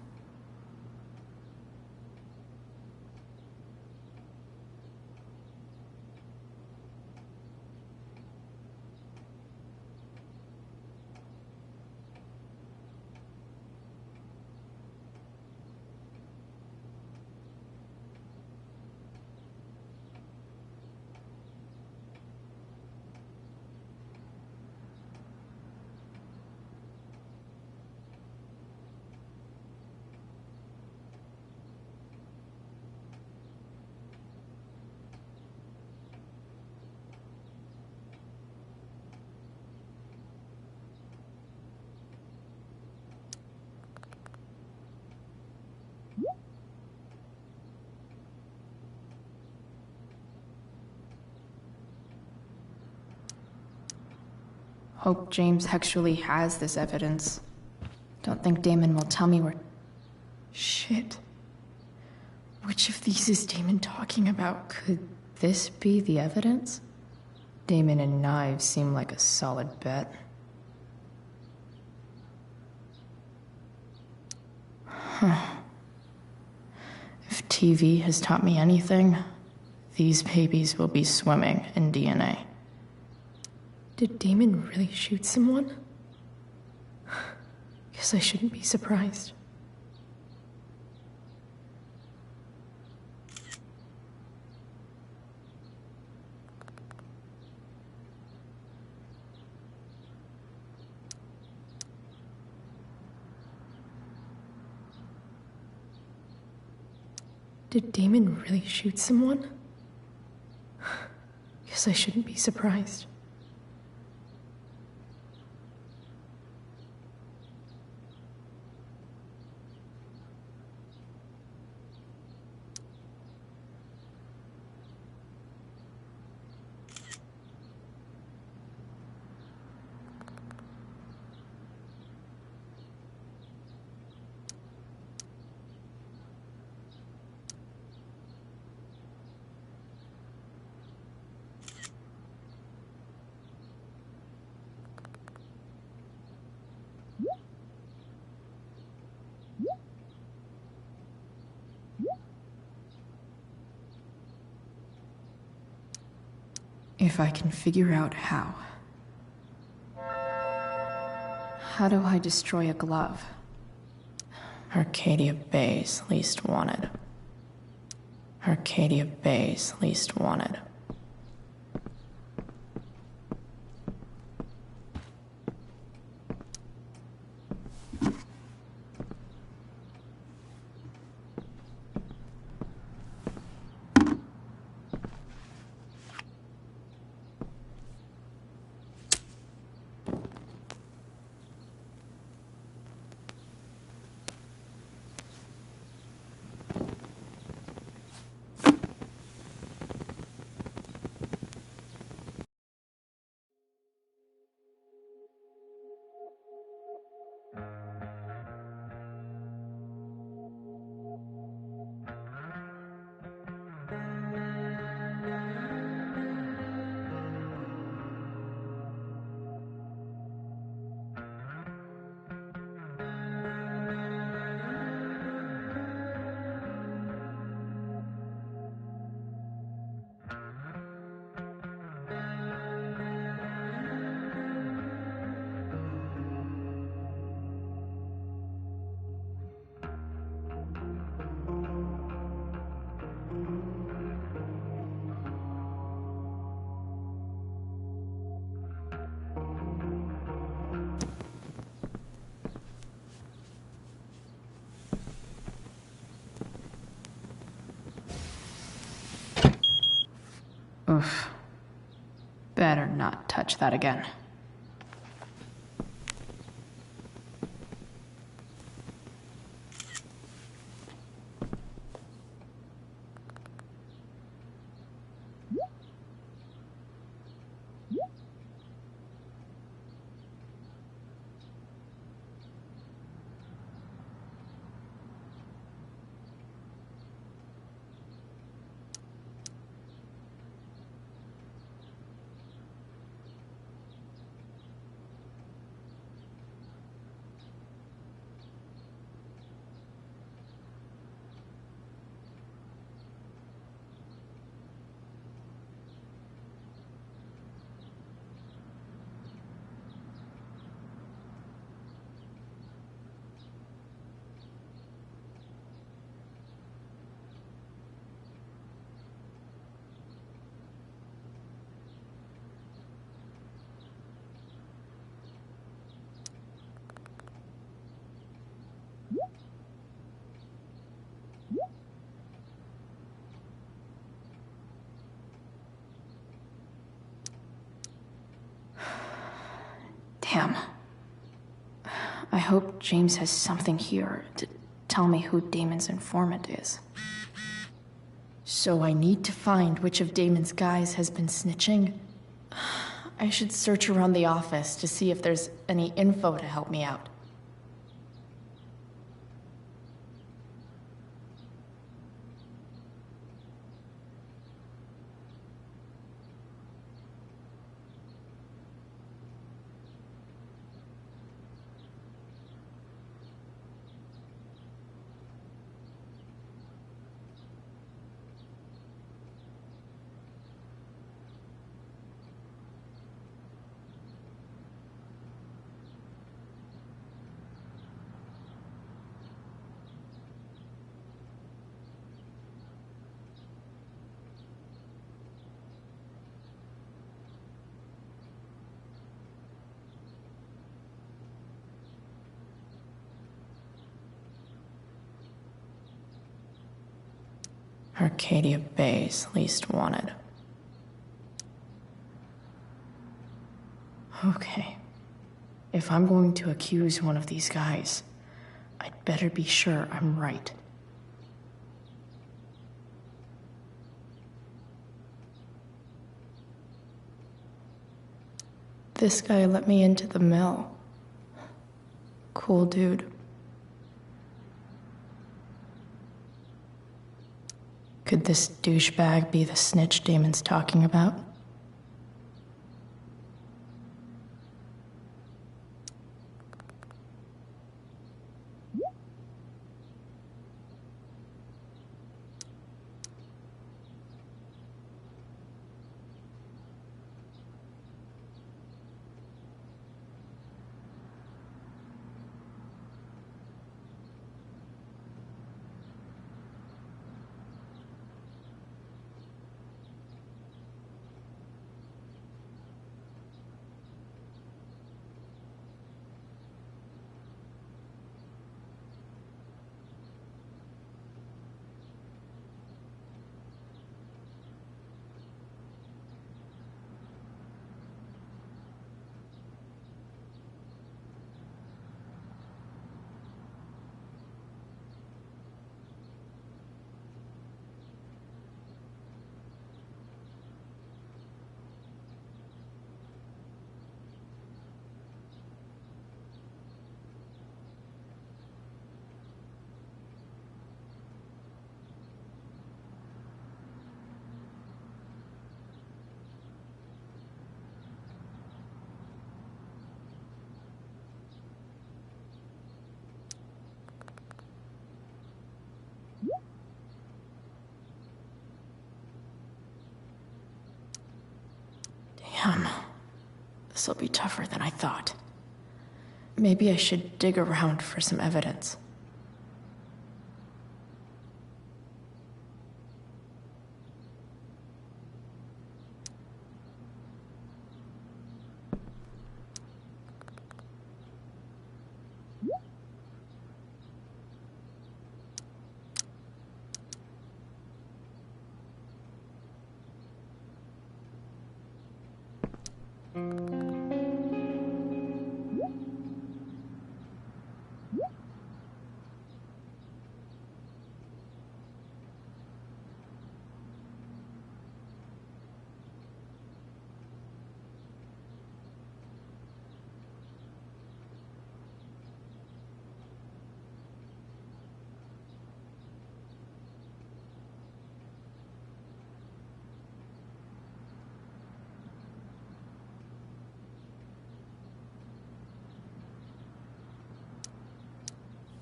Hope James actually has this evidence. Don't think Damon will tell me where... Shit. Which of these is Damon talking about? Could this be the evidence? Damon and knives seem like a solid bet. Huh. If TV has taught me anything, these babies will be swimming in DNA. Did Damon really shoot someone? Guess I shouldn't be surprised. Did Damon really shoot someone? Guess I shouldn't be surprised. If I can figure out how. How do I destroy a glove? Arcadia Bay's least wanted. Arcadia Bay's least wanted. Oof. Better not touch that again. Damn. I hope James has something here to tell me who Damon's informant is. So I need to find which of Damon's guys has been snitching. I should search around the office to see if there's any info to help me out. Arcadia Bay's least wanted. Okay. If I'm going to accuse one of these guys, I'd better be sure I'm right. This guy let me into the mill. Cool dude. Could this douchebag be the snitch Damon's talking about? Damn. This'll be tougher than I thought. Maybe I should dig around for some evidence.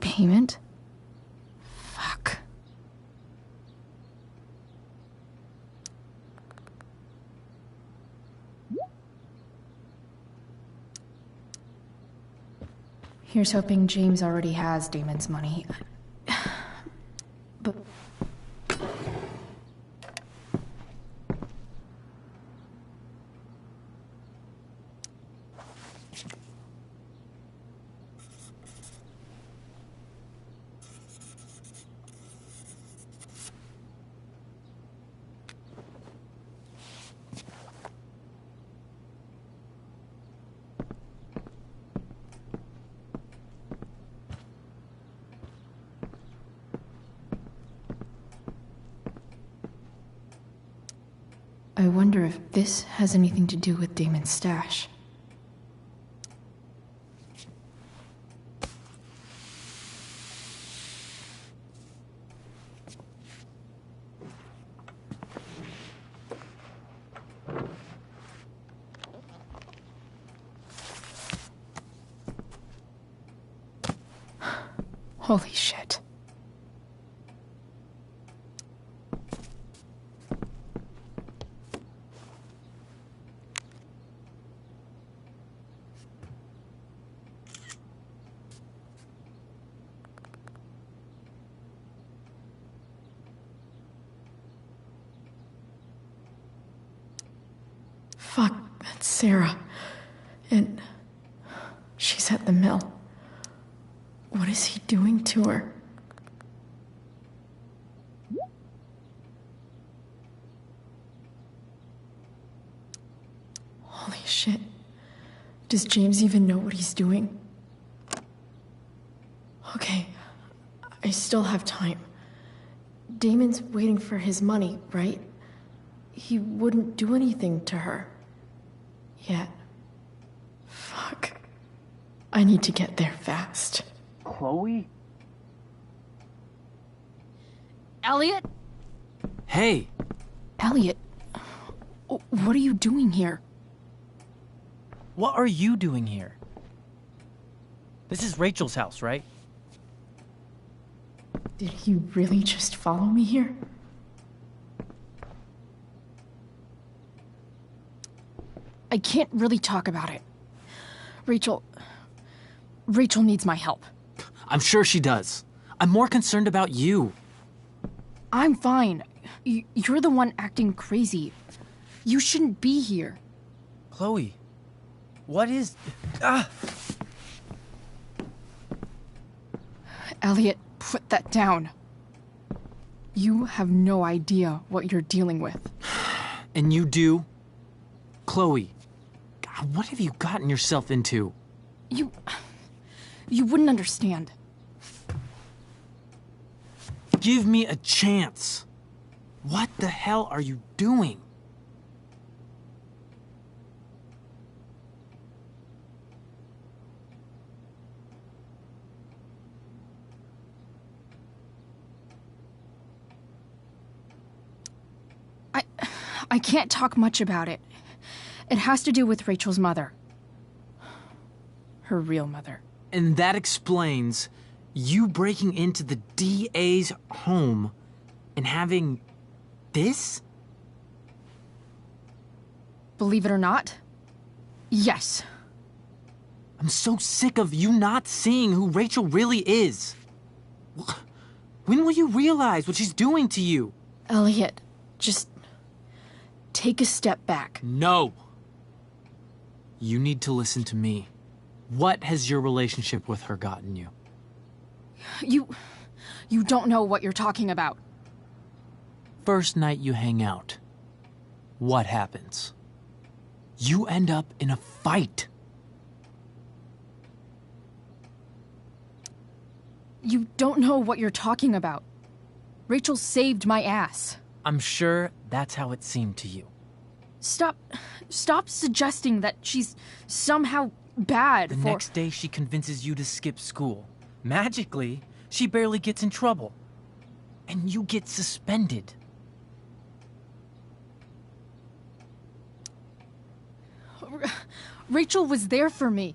Payment? Fuck. Here's hoping James already has Damon's money. But... wonder if this has anything to do with Damon's stash. Holy shit. Fuck, that's Sarah. And she's at the mill. What is he doing to her? Holy shit. Does James even know what he's doing? Okay, I still have time. Damon's waiting for his money, right? He wouldn't do anything to her. Yet. Fuck. I need to get there fast. Chloe? Elliot? Hey! Elliot, what are you doing here? What are you doing here? This is Rachel's house, right? Did he really just follow me here? I can't really talk about it. Rachel needs my help. I'm sure she does. I'm more concerned about you. I'm fine. You're the one acting crazy. You shouldn't be here. Chloe, what is... Ah! Elliot, put that down. You have no idea what you're dealing with. And you do? Chloe, God, what have you gotten yourself into? You wouldn't understand. Give me a chance. What the hell are you doing? I can't talk much about it. It has to do with Rachel's mother. Her real mother. And that explains you breaking into the DA's home and having this? Believe it or not, yes. I'm so sick of you not seeing who Rachel really is. When will you realize what she's doing to you? Elliot, just take a step back. No. You need to listen to me. What has your relationship with her gotten you? You don't know what you're talking about. First night you hang out, what happens? You end up in a fight. You don't know what you're talking about. Rachel saved my ass. I'm sure that's how it seemed to you. Stop suggesting that she's somehow bad The next day she convinces you to skip school. Magically, she barely gets in trouble. And you get suspended. Rachel was there for me.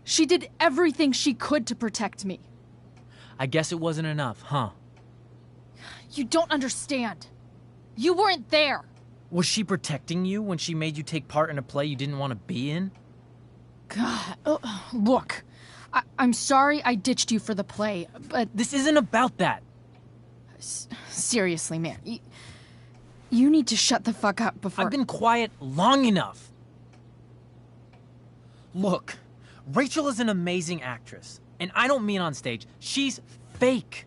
She did everything she could to protect me. I guess it wasn't enough, huh? You don't understand. You weren't there. Was she protecting you when she made you take part in a play you didn't want to be in? God, look. I'm sorry I ditched you for the play, but... This isn't about that. Seriously, man. You need to shut the fuck up before... I've been quiet long enough. Look, Rachel is an amazing actress. And I don't mean on stage. She's fake.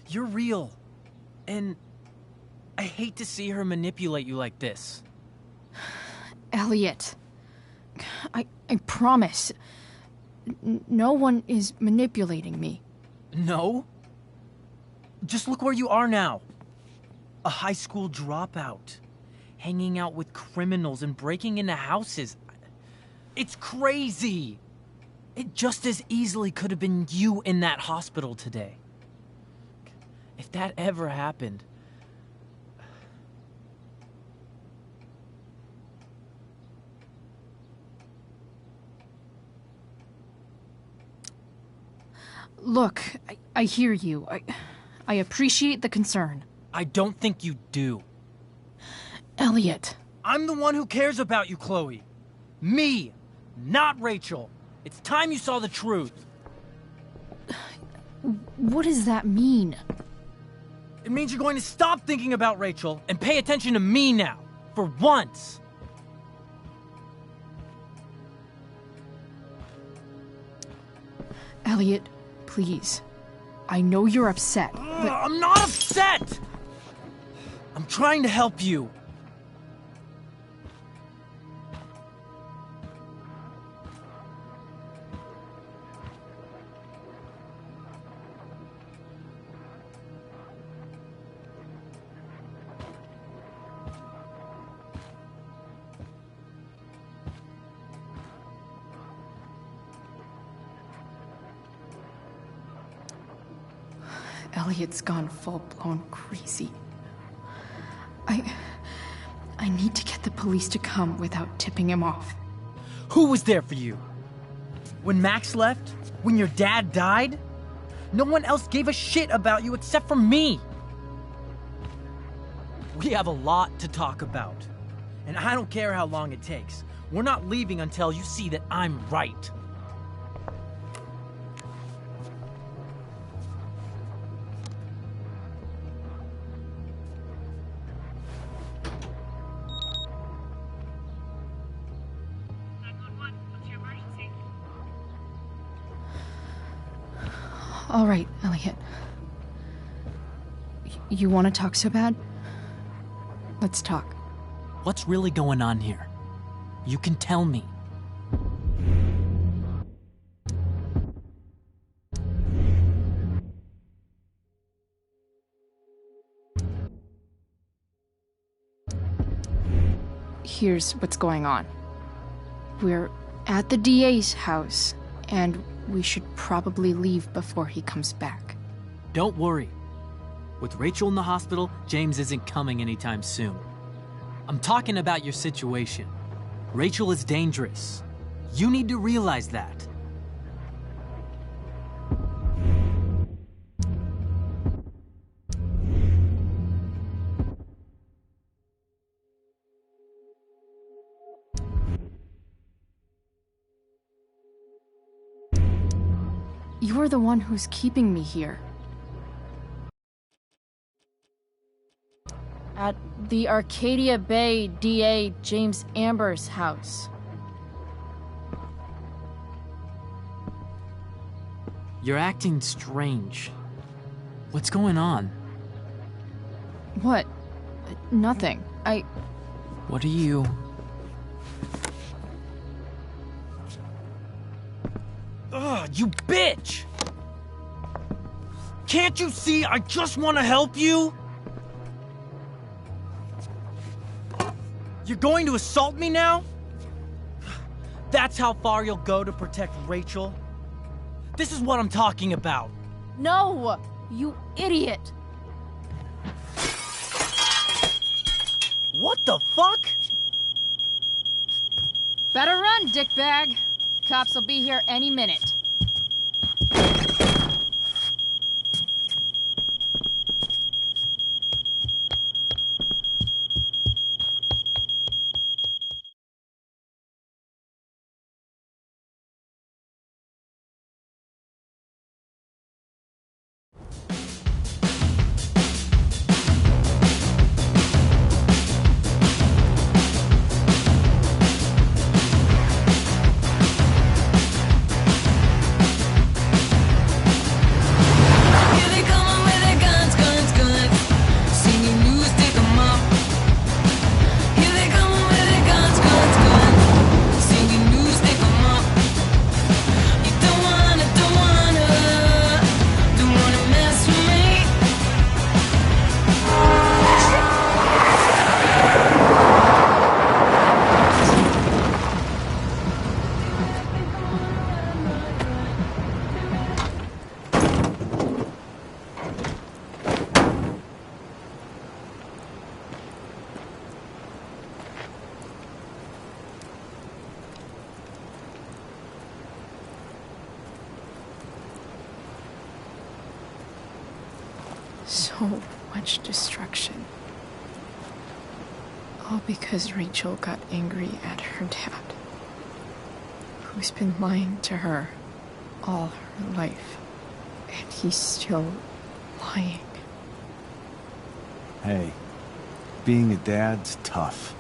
You're real. And I hate to see her manipulate you like this. Elliot, I promise. No one is manipulating me. No? Just look where you are now. a high school dropout, hanging out with criminals and breaking into houses. It's crazy. It just as easily could have been you in that hospital today. If that ever happened... Look, I hear you. I appreciate the concern. I don't think you do. Elliot. I'm the one who cares about you, Chloe. Me, not Rachel. It's time you saw the truth. What does that mean? It means you're going to stop thinking about Rachel and pay attention to me now, for once. Elliot, please. I know you're upset, but... I'm not upset! I'm trying to help you. Elliot's gone full-blown crazy. I need to get the police to come without tipping him off. Who was there for you? When Max left? When your dad died? No one else gave a shit about you except for me. We have a lot to talk about. And I don't care how long it takes. We're not leaving until you see that I'm right. All right, Elliot. You want to talk so bad? Let's talk. What's really going on here? You can tell me. Here's what's going on. We're at the DA's house, and we should probably leave before he comes back. Don't worry. With Rachel in the hospital, James isn't coming anytime soon. I'm talking about your situation. Rachel is dangerous. You need to realize that. You're the one who's keeping me here. At the Arcadia Bay DA James Amber's house. You're acting strange. What's going on? What? Nothing. What are you... Ugh, you bitch! Can't you see I just want to help you? You're going to assault me now? That's how far you'll go to protect Rachel? This is what I'm talking about. No! You idiot! What the fuck? Better run, dickbag. Cops will be here any minute. So much destruction. All because Rachel got angry at her dad, who's been lying to her all her life. And he's still lying. Hey, being a dad's tough.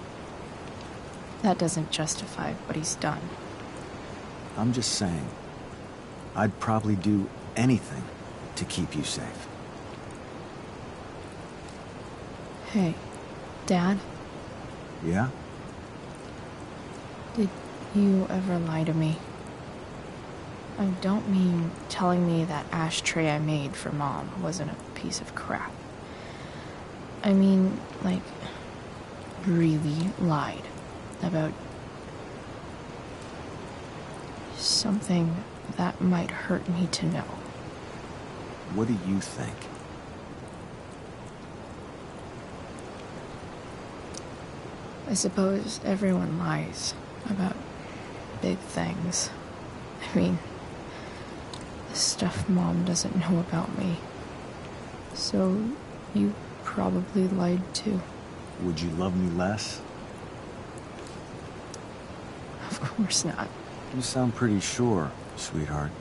That doesn't justify what he's done. I'm just saying, I'd probably do anything to keep you safe. Hey, Dad? Yeah? Did you ever lie to me? I don't mean telling me that ashtray I made for Mom wasn't a piece of crap. I mean, like, really lied about something that might hurt me to know. What do you think? I suppose everyone lies about big things. I mean, the stuff Mom doesn't know about me. So, you probably lied too. Would you love me less? Of course not. You sound pretty sure, sweetheart.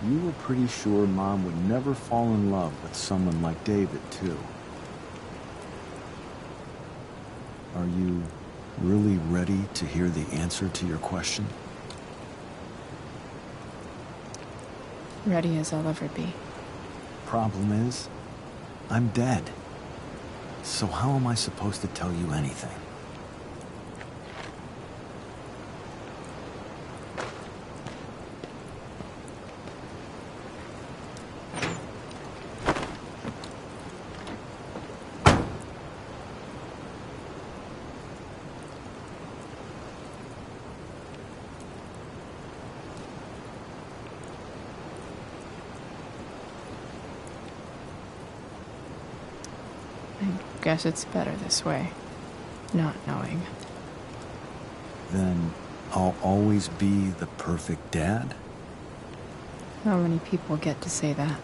You were pretty sure Mom would never fall in love with someone like David, too. Are you really ready to hear the answer to your question? Ready as I'll ever be. Problem is, I'm dead. So how am I supposed to tell you anything? I guess it's better this way, not knowing. Then I'll always be the perfect dad? How many people get to say that?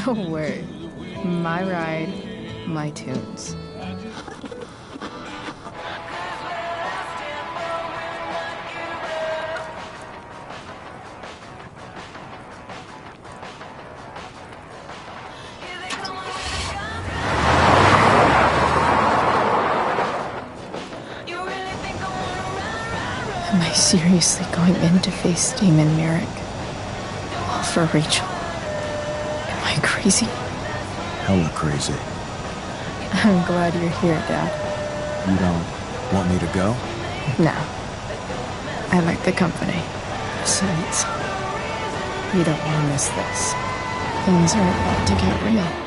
No word. My ride, my tunes. Am I seriously going in to face Damon Merrick? All for Rachel? Am I crazy? Hella crazy. I'm glad you're here, Dad. You don't want me to go? No. I like the company. Besides, you don't want to miss this. Things are about to get real.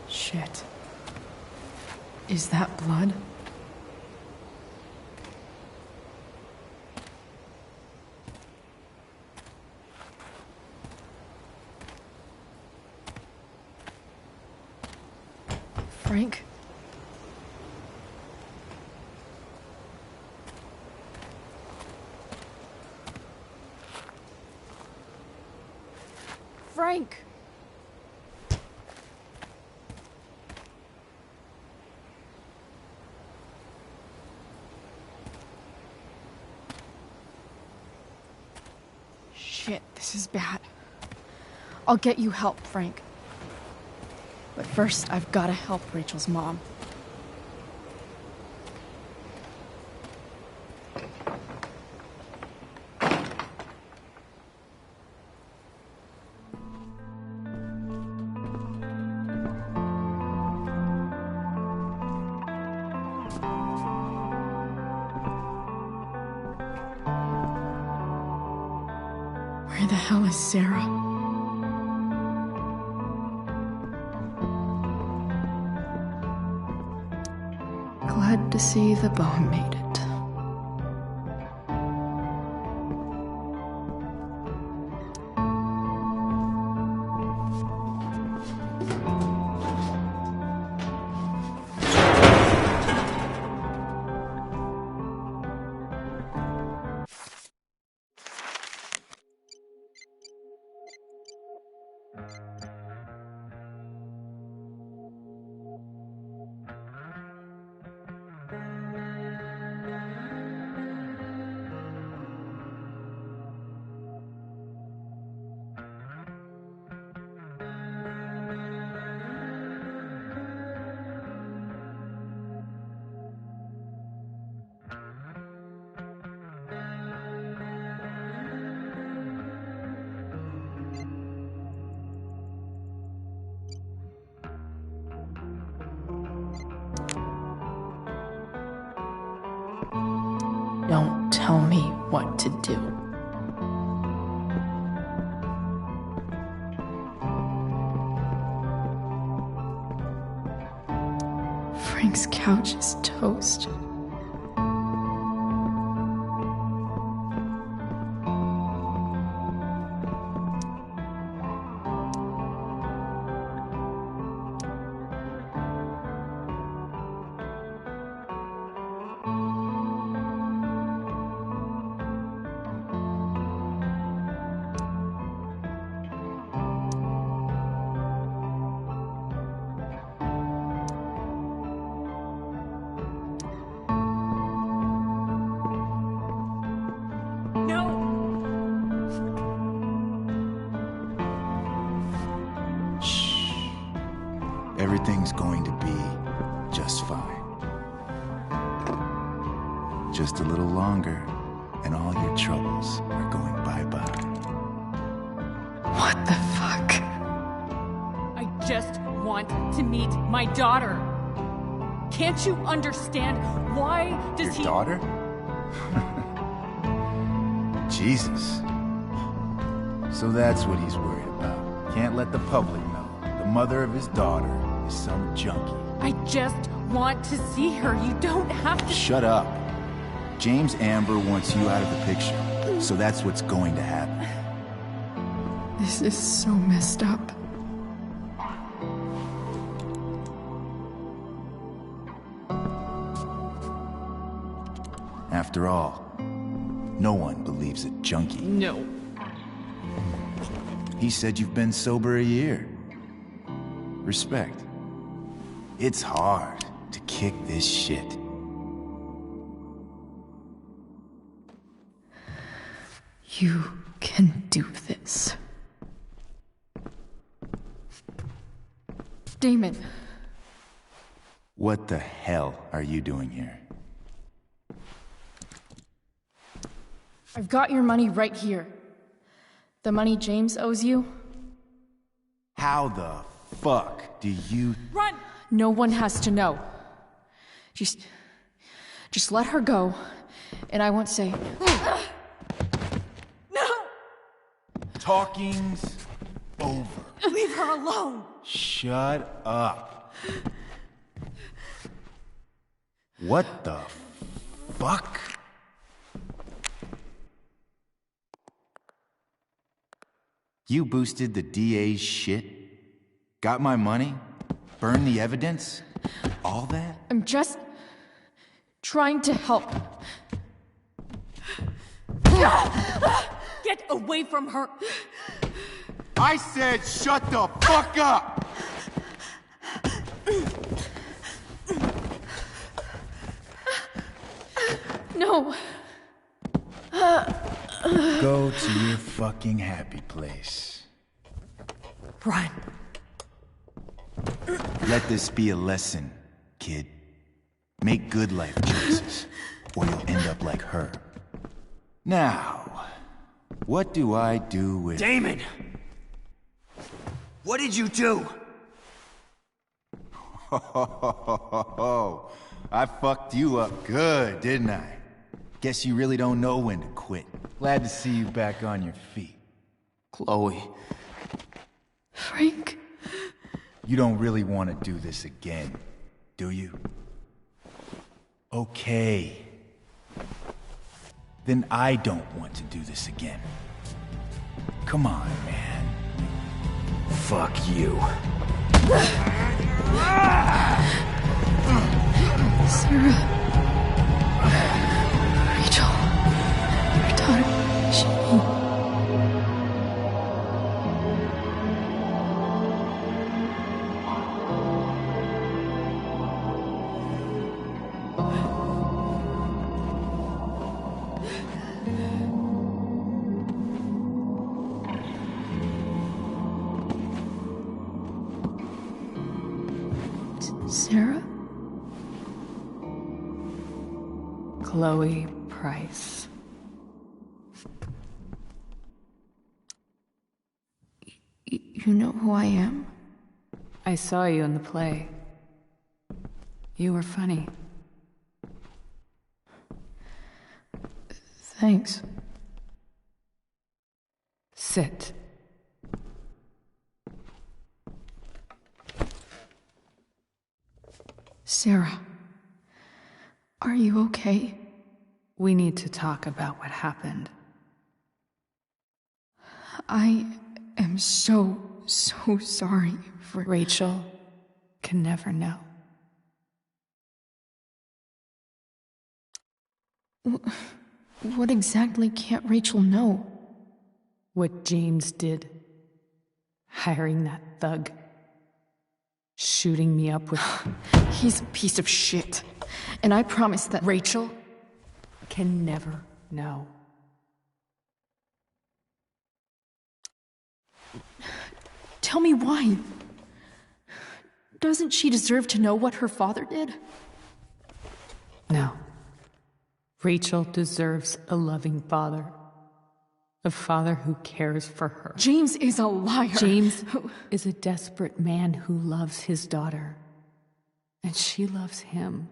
Shit. Is that blood? Frank? Frank! Shit, this is bad. I'll get you help, Frank. But first, I've gotta help Rachel's mom. hell is Sarah? Glad to see the bone made it. Don't tell me what to do. Frank's couch is toast. Everything's going to be just fine. Just a little longer, and all your troubles are going bye-bye. What the fuck? I just want to meet my daughter. Can't you understand? Why does Your daughter? Jesus. So that's what he's worried about. Can't let the public know. The mother of his daughter is some junkie. I just want to see her. You don't have to. Shut up. James Amber wants you out of the picture, so that's what's going to happen. This is so messed up. After all, no one believes a junkie. No. He said you've been sober a year. Respect. It's hard to kick this shit. You can do this. Damon. What the hell are you doing here? I've got your money right here. The money James owes you. How the fuck do you... Run! No one has to know. Just let her go, and I won't say... No! Talking's over. Leave her alone! Shut up. What the fuck? You boosted the DA's shit? Got my money? Burned the evidence? All that? I'm just trying to help. Get away from her! I said shut the fuck up! No. Go to your fucking happy place. Run. Let this be a lesson, kid. Make good life choices, or you'll end up like her. Now, what do I do with... Damon! What did you do? I fucked you up good, didn't I? Guess you really don't know when to quit. Glad to see you back on your feet. Chloe. Frank. You don't really want to do this again, do you? Okay. Then I don't want to do this again. Come on, man. Fuck you. Sarah. Rachel. Your daughter. She... Sarah? Chloe Price. You know who I am? I saw you in the play. You were funny. Thanks. Sit. Sarah, are you okay? We need to talk about what happened. I am so sorry for... Rachel can never know. What exactly can't Rachel know? What James did. Hiring that thug. Shooting me up with... He's a piece of shit. And I promise that... Rachel can never know. Tell me why. Doesn't she deserve to know what her father did? No. Rachel deserves a loving father. A father who cares for her. James is a liar. James is a desperate man who loves his daughter. And she loves him.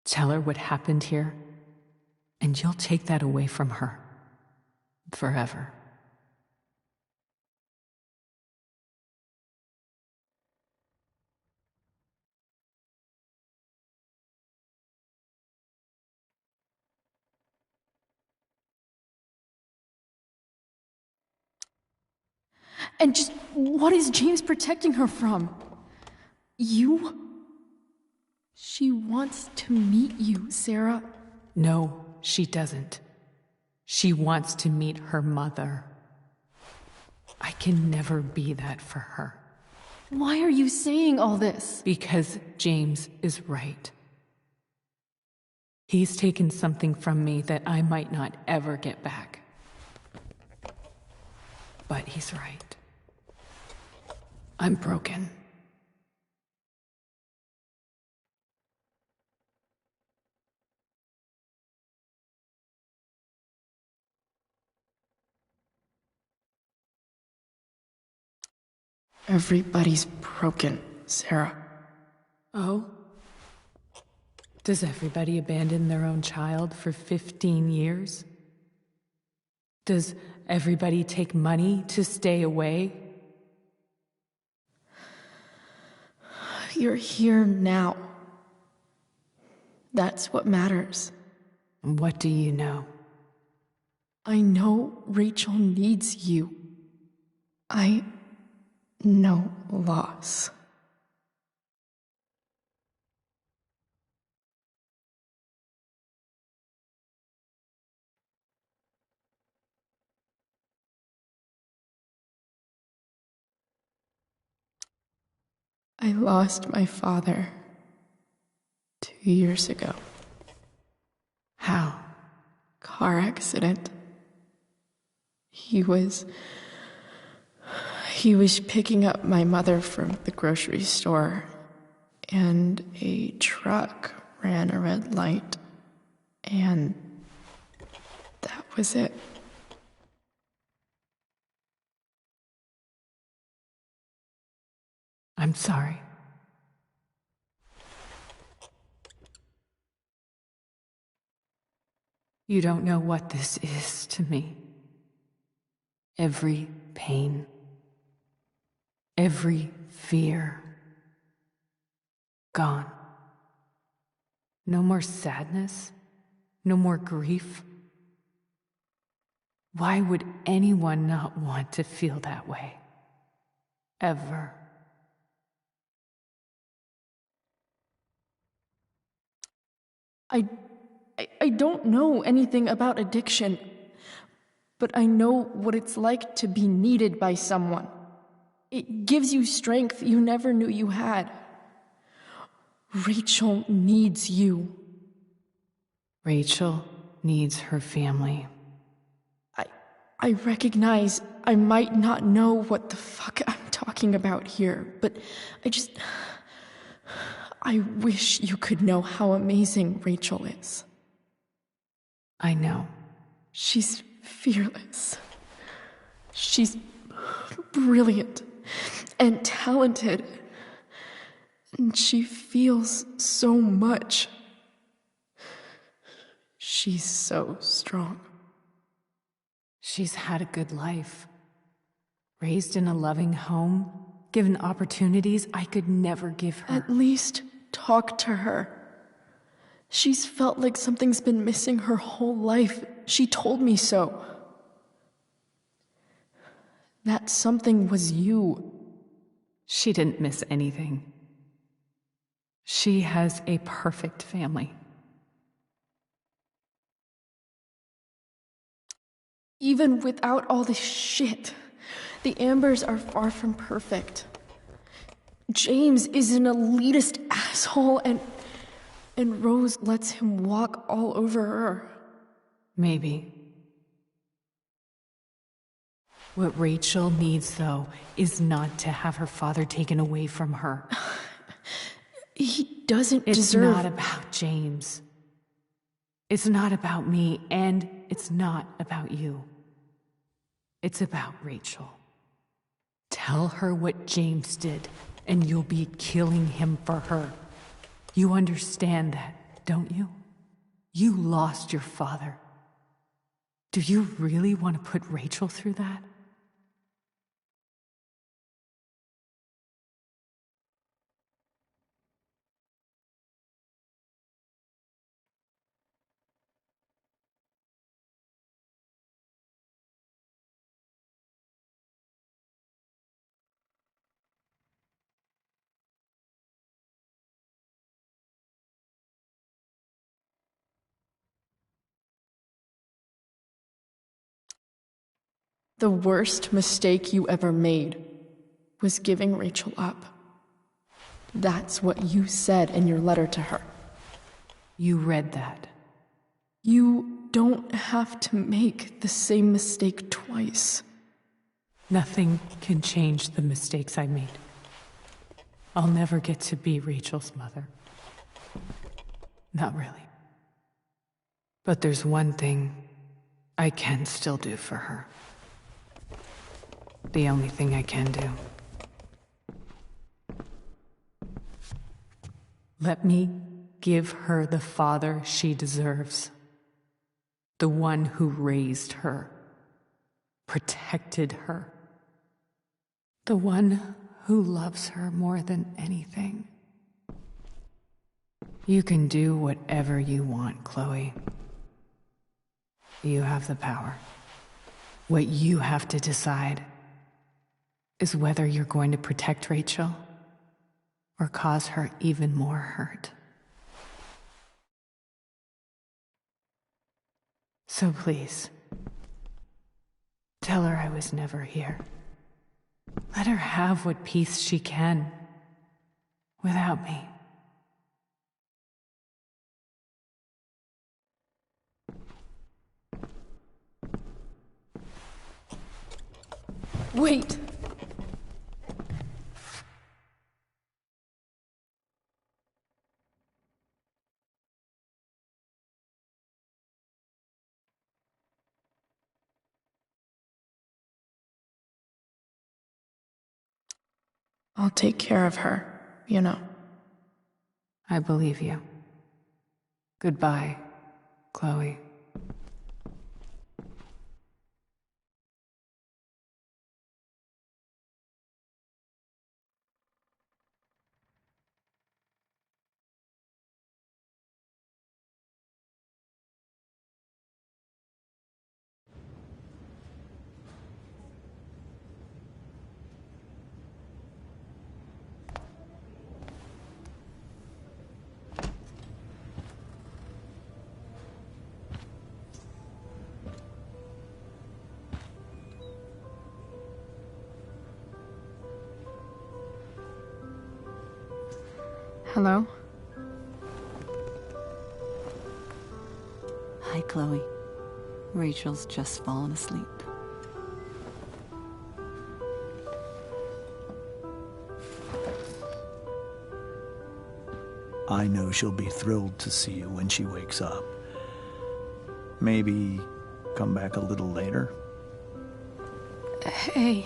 Tell her what happened here, and you'll take that away from her. Forever. And just what is James protecting her from? You? She wants to meet you, Sarah. No, she doesn't. She wants to meet her mother. I can never be that for her. Why are you saying all this? Because James is right. He's taken something from me that I might not ever get back. But he's right. I'm broken. Everybody's broken, Sarah. Oh? Does everybody abandon their own child for 15 years? Does everybody take money to stay away? You're here now. That's what matters. What do you know? I know Rachel needs you. I know loss. I lost my father 2 years ago. How? Car accident. He was picking up my mother from the grocery store, and a truck ran a red light, and that was it. I'm sorry. You don't know what this is to me. Every pain, every fear, gone. No more sadness, no more grief. Why would anyone not want to feel that way? Ever. I don't know anything about addiction, but I know what it's like to be needed by someone. It gives you strength you never knew you had. Rachel needs you. Rachel needs her family. I recognize I might not know what the fuck I'm talking about here, but I wish you could know how amazing Rachel is. I know. She's fearless. She's brilliant and talented. And she feels so much. She's so strong. She's had a good life. Raised in a loving home, given opportunities I could never give her. At least talk to her. She's felt like something's been missing her whole life. She told me so. That something was you. She didn't miss anything. She has a perfect family. Even without all this shit, the Ambers are far from perfect. James is an elitist asshole, and Rose lets him walk all over her. Maybe. What Rachel needs, though, is not to have her father taken away from her. He doesn't It's deserve... not about James. It's not about me, and it's not about you. It's about Rachel. Tell her what James did, and you'll be killing him for her. You understand that, don't you? You lost your father. Do you really want to put Rachel through that? The worst mistake you ever made was giving Rachel up. That's what you said in your letter to her. You read that. You don't have to make the same mistake twice. Nothing can change the mistakes I made. I'll never get to be Rachel's mother. Not really. But there's one thing I can still do for her. The only thing I can do. Let me give her the father she deserves. The one who raised her, protected her. The one who loves her more than anything. You can do whatever you want, Chloe. You have the power. What you have to decide is whether you're going to protect Rachel or cause her even more hurt. So please, tell her I was never here. Let her have what peace she can without me. Wait! I'll take care of her, you know. I believe you. Goodbye, Chloe. Hello? Hi, Chloe. Rachel's just fallen asleep. I know she'll be thrilled to see you when she wakes up. Maybe come back a little later? Hey.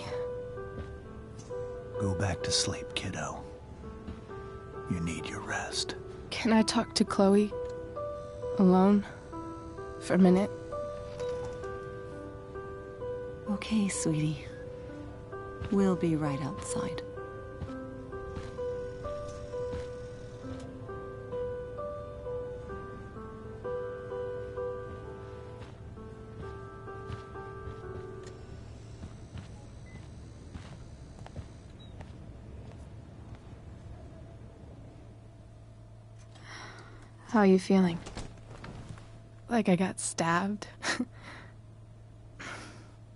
Go back to sleep, kiddo. You need your rest. Can I talk to Chloe? Alone? For a minute? Okay, sweetie. We'll be right outside. How are you feeling? Like I got stabbed?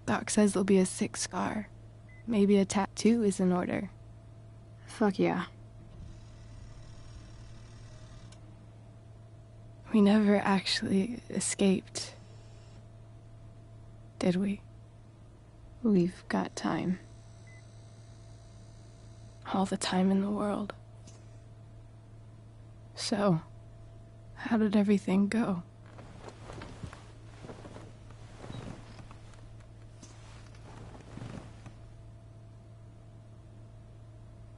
Doc says there'll be a sick scar. Maybe a tattoo is in order. Fuck yeah. We never actually escaped, did we? We've got time. All the time in the world. So, how did everything go?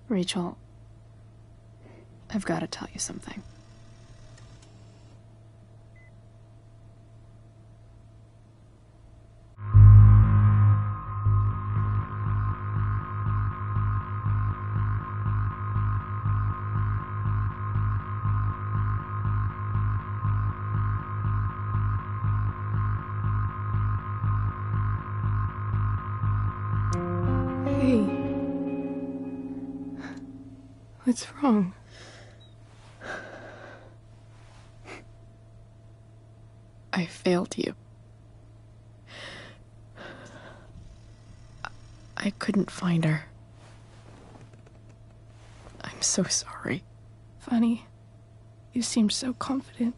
Rachel, I've got to tell you something. Hey. What's wrong? I failed you. I couldn't find her. I'm so sorry. Funny. You seemed so confident.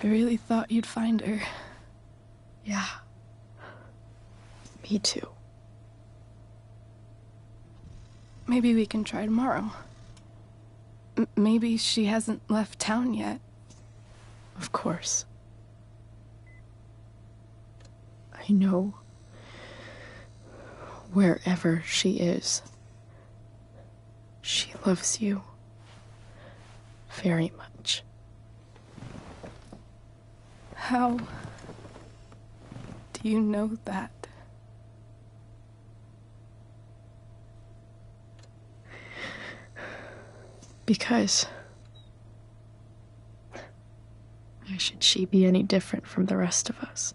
I really thought you'd find her. Yeah. Me too. Maybe we can try tomorrow. Maybe she hasn't left town yet. Of course. I know wherever she is, she loves you very much. How do you know that? Because why should she be any different from the rest of us?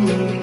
you.